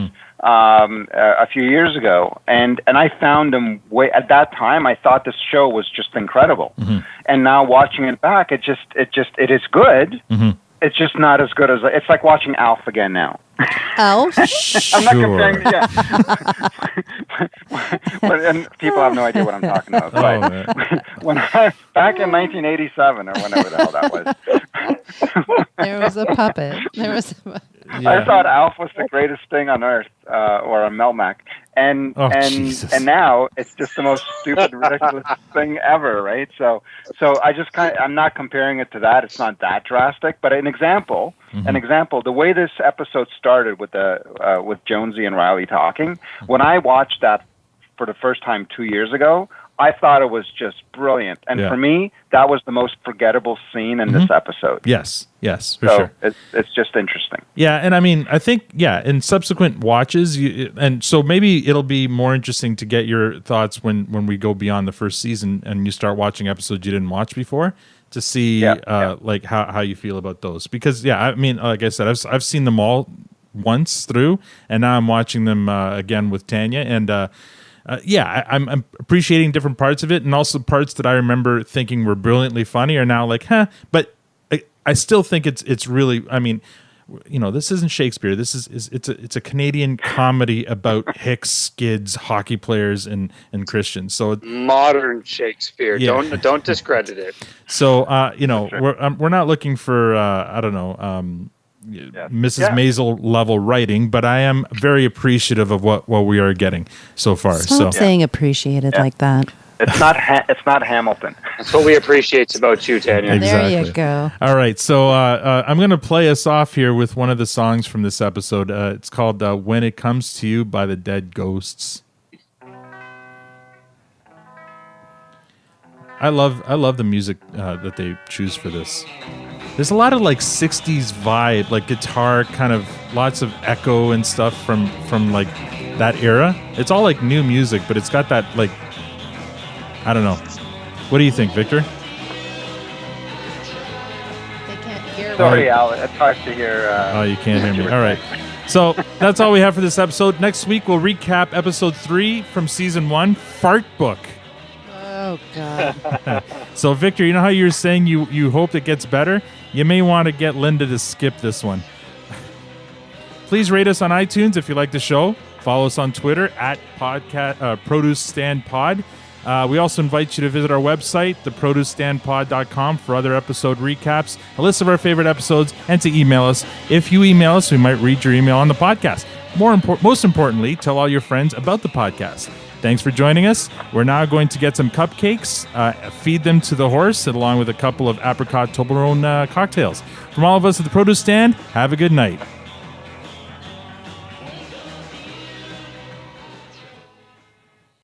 a few years ago, and I found them at that time. I thought this show was just incredible, and now watching it back, it is good. It's just not as good as it's like watching Alf again now. Alf? I'm not comparing. Yeah. And people have no idea what I'm talking about. When back in 1987 or whenever the hell that was, there was a puppet. I thought Alf was the greatest thing on earth, or a Melmac, and now it's just the most stupid, ridiculous thing ever, right? So I just I'm not comparing it to that. It's not that drastic, but an example. The way this episode started with Jonesy and Riley talking. When I watched that for the first time 2 years ago, I thought it was just brilliant. And for me, that was the most forgettable scene in this episode. Yes, for sure. It's just interesting. Yeah, and I mean, I think, in subsequent watches, and so maybe it'll be more interesting to get your thoughts when we go beyond the first season and you start watching episodes you didn't watch before to see like how you feel about those. Because, I mean, like I said, I've seen them all once through, and now I'm watching them again with Tanya, and I'm appreciating different parts of it, and also parts that I remember thinking were brilliantly funny are now like, but I still think it's really, I mean, this isn't Shakespeare. This it's a Canadian comedy about Hicks, skids, hockey players, and Christians. So modern Shakespeare. Don't discredit it. So we're not looking for I don't know. Mrs. Maisel level writing, but I am very appreciative of what we are getting so far. Stop saying appreciated like that. It's not Hamilton. That's what we appreciate about you, Tanya. Exactly. There you go. All right, so I'm going to play us off here with one of the songs from this episode. It's called "When It Comes to You" by the Dead Ghosts. I love the music that they choose for this. There's a lot of like 60s vibe, like guitar, kind of lots of echo and stuff from like that era. It's all like new music, but it's got that like, I don't know. What do you think, Victor? They can't hear. Sorry, Al. It's hard to hear. Oh, you can't hear me. All right. So that's all we have for this episode. Next week, we'll recap episode 3 from season 1, Fart Book. Oh, God. So, Victor, you know how you were saying you hope it gets better? You may want to get Linda to skip this one. Please rate us on iTunes if you like the show. Follow us on Twitter at Produce Stand Pod. We also invite you to visit our website, theproducestandpod.com, for other episode recaps, a list of our favorite episodes, and to email us. If you email us, we might read your email on the podcast. Most importantly, tell all your friends about the podcast. Thanks for joining us. We're now going to get some cupcakes, feed them to the horse, along with a couple of apricot Toblerone cocktails. From all of us at the Produce Stand, have a good night.